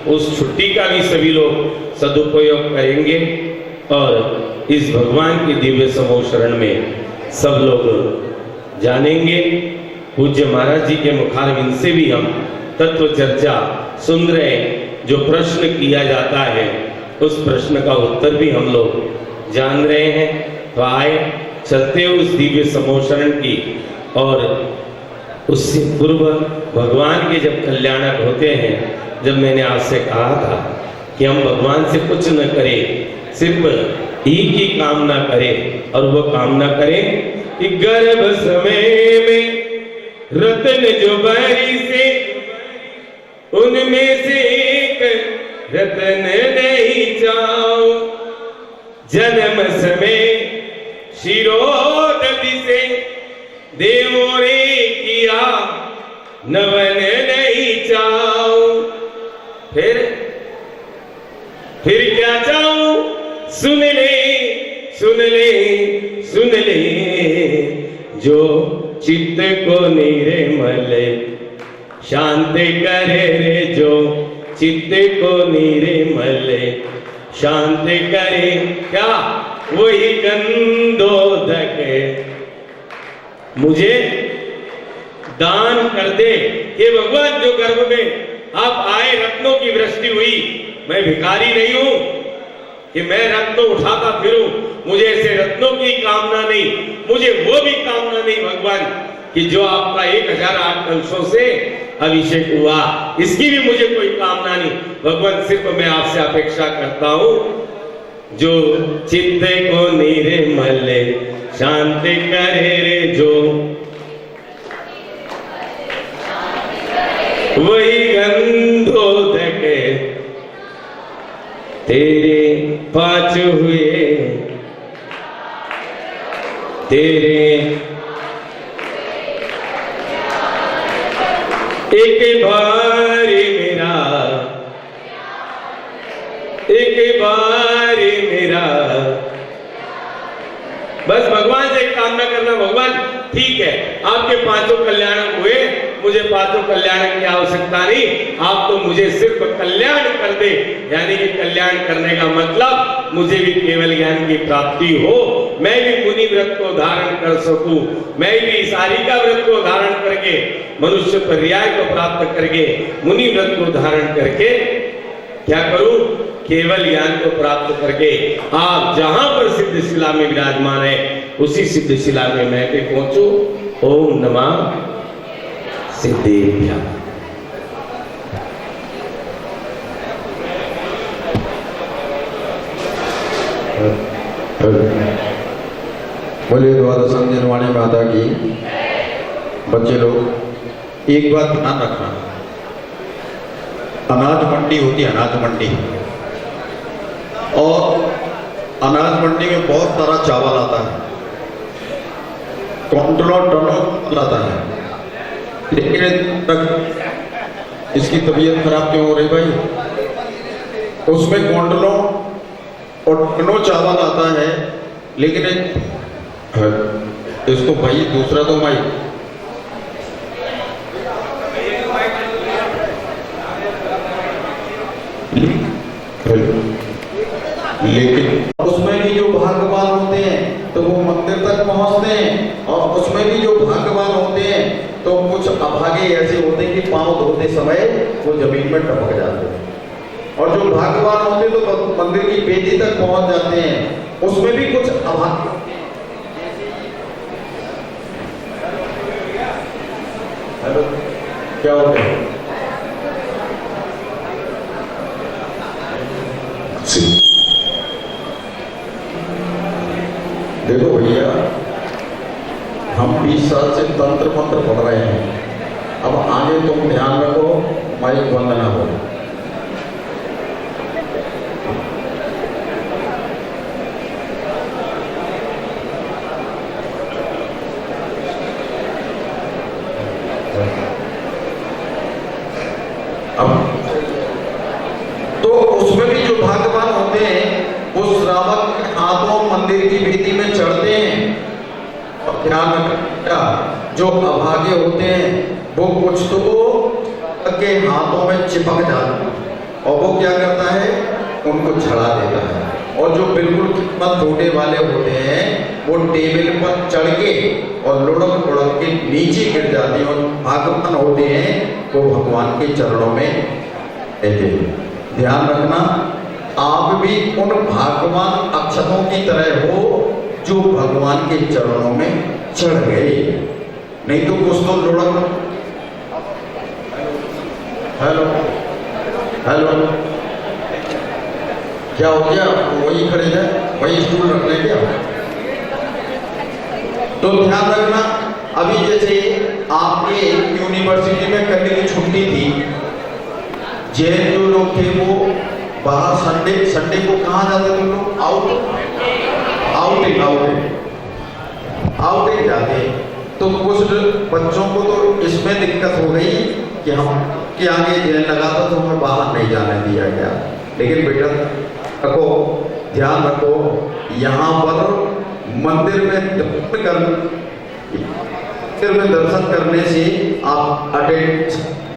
उस छुट्टी का भी सभी लोग सदुपयोग करेंगे और इस भगवान के दिव्य समूह शरण में सब लोग जानेंगे। पूज्य महाराज जी के मुखारविंद से भी हम तत्व चर्चा सुन रहे हैं। जो प्रश्न किया जाता है उस प्रश्न का उत्तर भी हम लोग जान रहे हैं। तो आए चलते उस दिव्य समूह शरण की, और उससे पूर्व भगवान के जब कल्याणक होते हैं, जब मैंने आपसे कहा था कि हम भगवान से कुछ न करें, सिर्फ एक ही कामना करें, और वो कामना करें कि गर्भ समय में रत्न जो बरी से उनमें से एक रत्न नहीं जाओ। जन्म समय शिरोदधि से देवों ने किया नवन नहीं चाओ। फिर क्या चाहूं, सुन ले सुन ले सुन ले, जो चित्त को निर्मल शांत करे रे, जो चित्त को निर्मल शांत करे, क्या वही गंधोदक मुझे दान कर दे। हे भगवान, जो गर्भ में आप आए, रत्नों की वृष्टि हुई, मैं भिखारी नहीं हूं कि मैं रत्न उठाता फिरूं। मुझे ऐसे रत्नों की कामना नहीं, मुझे वो भी कामना नहीं भगवान कि जो आपका 1008 कलशों से अभिषेक हुआ, इसकी भी मुझे कोई कामना नहीं भगवान। सिर्फ मैं आपसे अपेक्षा करता हूं, जो चित्त को निर्मल शांत करे रे, जो वही गंधोदक तेरे 5 हुए, तेरे एक बार मेरा, एक बार मेरा, बस भगवान से एक कामना करना, भगवान ठीक है आपके 5 कल्याण हुए, मुझे 5 कल्याण की आवश्यकता नहीं, आप तो मुझे सिर्फ कल्याण कर दे। यानी कि कल्याण करने का मतलब मुझे भी केवल ज्ञान की प्राप्ति हो, मैं भी मुनि व्रत को धारण कर सकूं, मैं भी सारिका व्रत को धारण करके, मनुष्य पर्याय को प्राप्त करके, मुनि व्रत को धारण करके क्या करूं, केवल ज्ञान को प्राप्त करके आप जहां पर सिद्धशिला में विराजमान है उसी सिद्धशिला में मैं भी पहुंचूं। ओम नमः सिद्धेभ्यः। बोले द्वादश वाणी माता की। बच्चे लोग एक बात ध्यान रखना, अनाज मंडी होती है, अनाज मंडी, और अनाज मंडी में बहुत सारा चावल आता है, क्विंटलों टनों आता है, लेकिन तक इसकी तबीयत खराब क्यों हो रही भाई? उसमें क्विंटलों और टनों चावल आता है, लेकिन इसको भाई दूसरा तो भाई लेकिन उसमें भी जो भाग्यवान होते हैं तो वो मंदिर तक पहुंचते हैं, और उसमें भी जो भाग्यवान होते हैं तो कुछ अभागे ऐसे होते हैं कि पांव धोते समय वो जमीन में टपक जाते हैं, और जो भाग्यवान होते हैं तो मंदिर की बेदी तक पहुंच जाते हैं। उसमें भी कुछ अभागे हेलो क्या हो गया? देखो भैया, हम 20 साल से तंत्र मंत्र पढ़ रहे हैं, अब आगे तुम ध्यान रखो, माइक बंद ना हो। तो उसमें भी जो भाग्यवान होते हैं वो श्रावक के हाथों मंदिर की बेदी में चढ़ते हैं, और ध्यान रखना जो अभागे होते हैं वो कुछ तो के हाथों में चिपक जाते हैं, और वो क्या करता है, उनको छड़ा देता है। और जो बिल्कुल किस्मत टूटे वाले होते हैं वो टेबल पर चढ़ के और लुढ़क लुढ़क के नीचे गिर जाते हैं, और भाग्यवान होते हैं वो भगवान के चरणों में रहते हैं। ध्यान रखना, आप भी उन भाग्यवान अक्षतों की तरह हो जो भगवान के चरणों में चढ़ गए, नहीं तो कुछ तो लुढ़क। हेलो हेलो क्या हो गया? वही खड़े हैं, वही स्टूल रख लेंगे। तो ध्यान रखना, अभी जैसे आपके यूनिवर्सिटी में करने की छुट्टी थी, जैन जो लोग थे वो बाहर संडे को कहाँ जाते थे लोग? आउटिंग जाते। तो कुछ बच्चों को तो इसमें दिक्कत हो गई कि हम के आगे जैन लगा था तो हमें बाहर नहीं जाने दिया गया। लेकिन बेटा रखो, ध्यान रखो, यहाँ पर मंदिर में दर्शन करने से आप अटेंड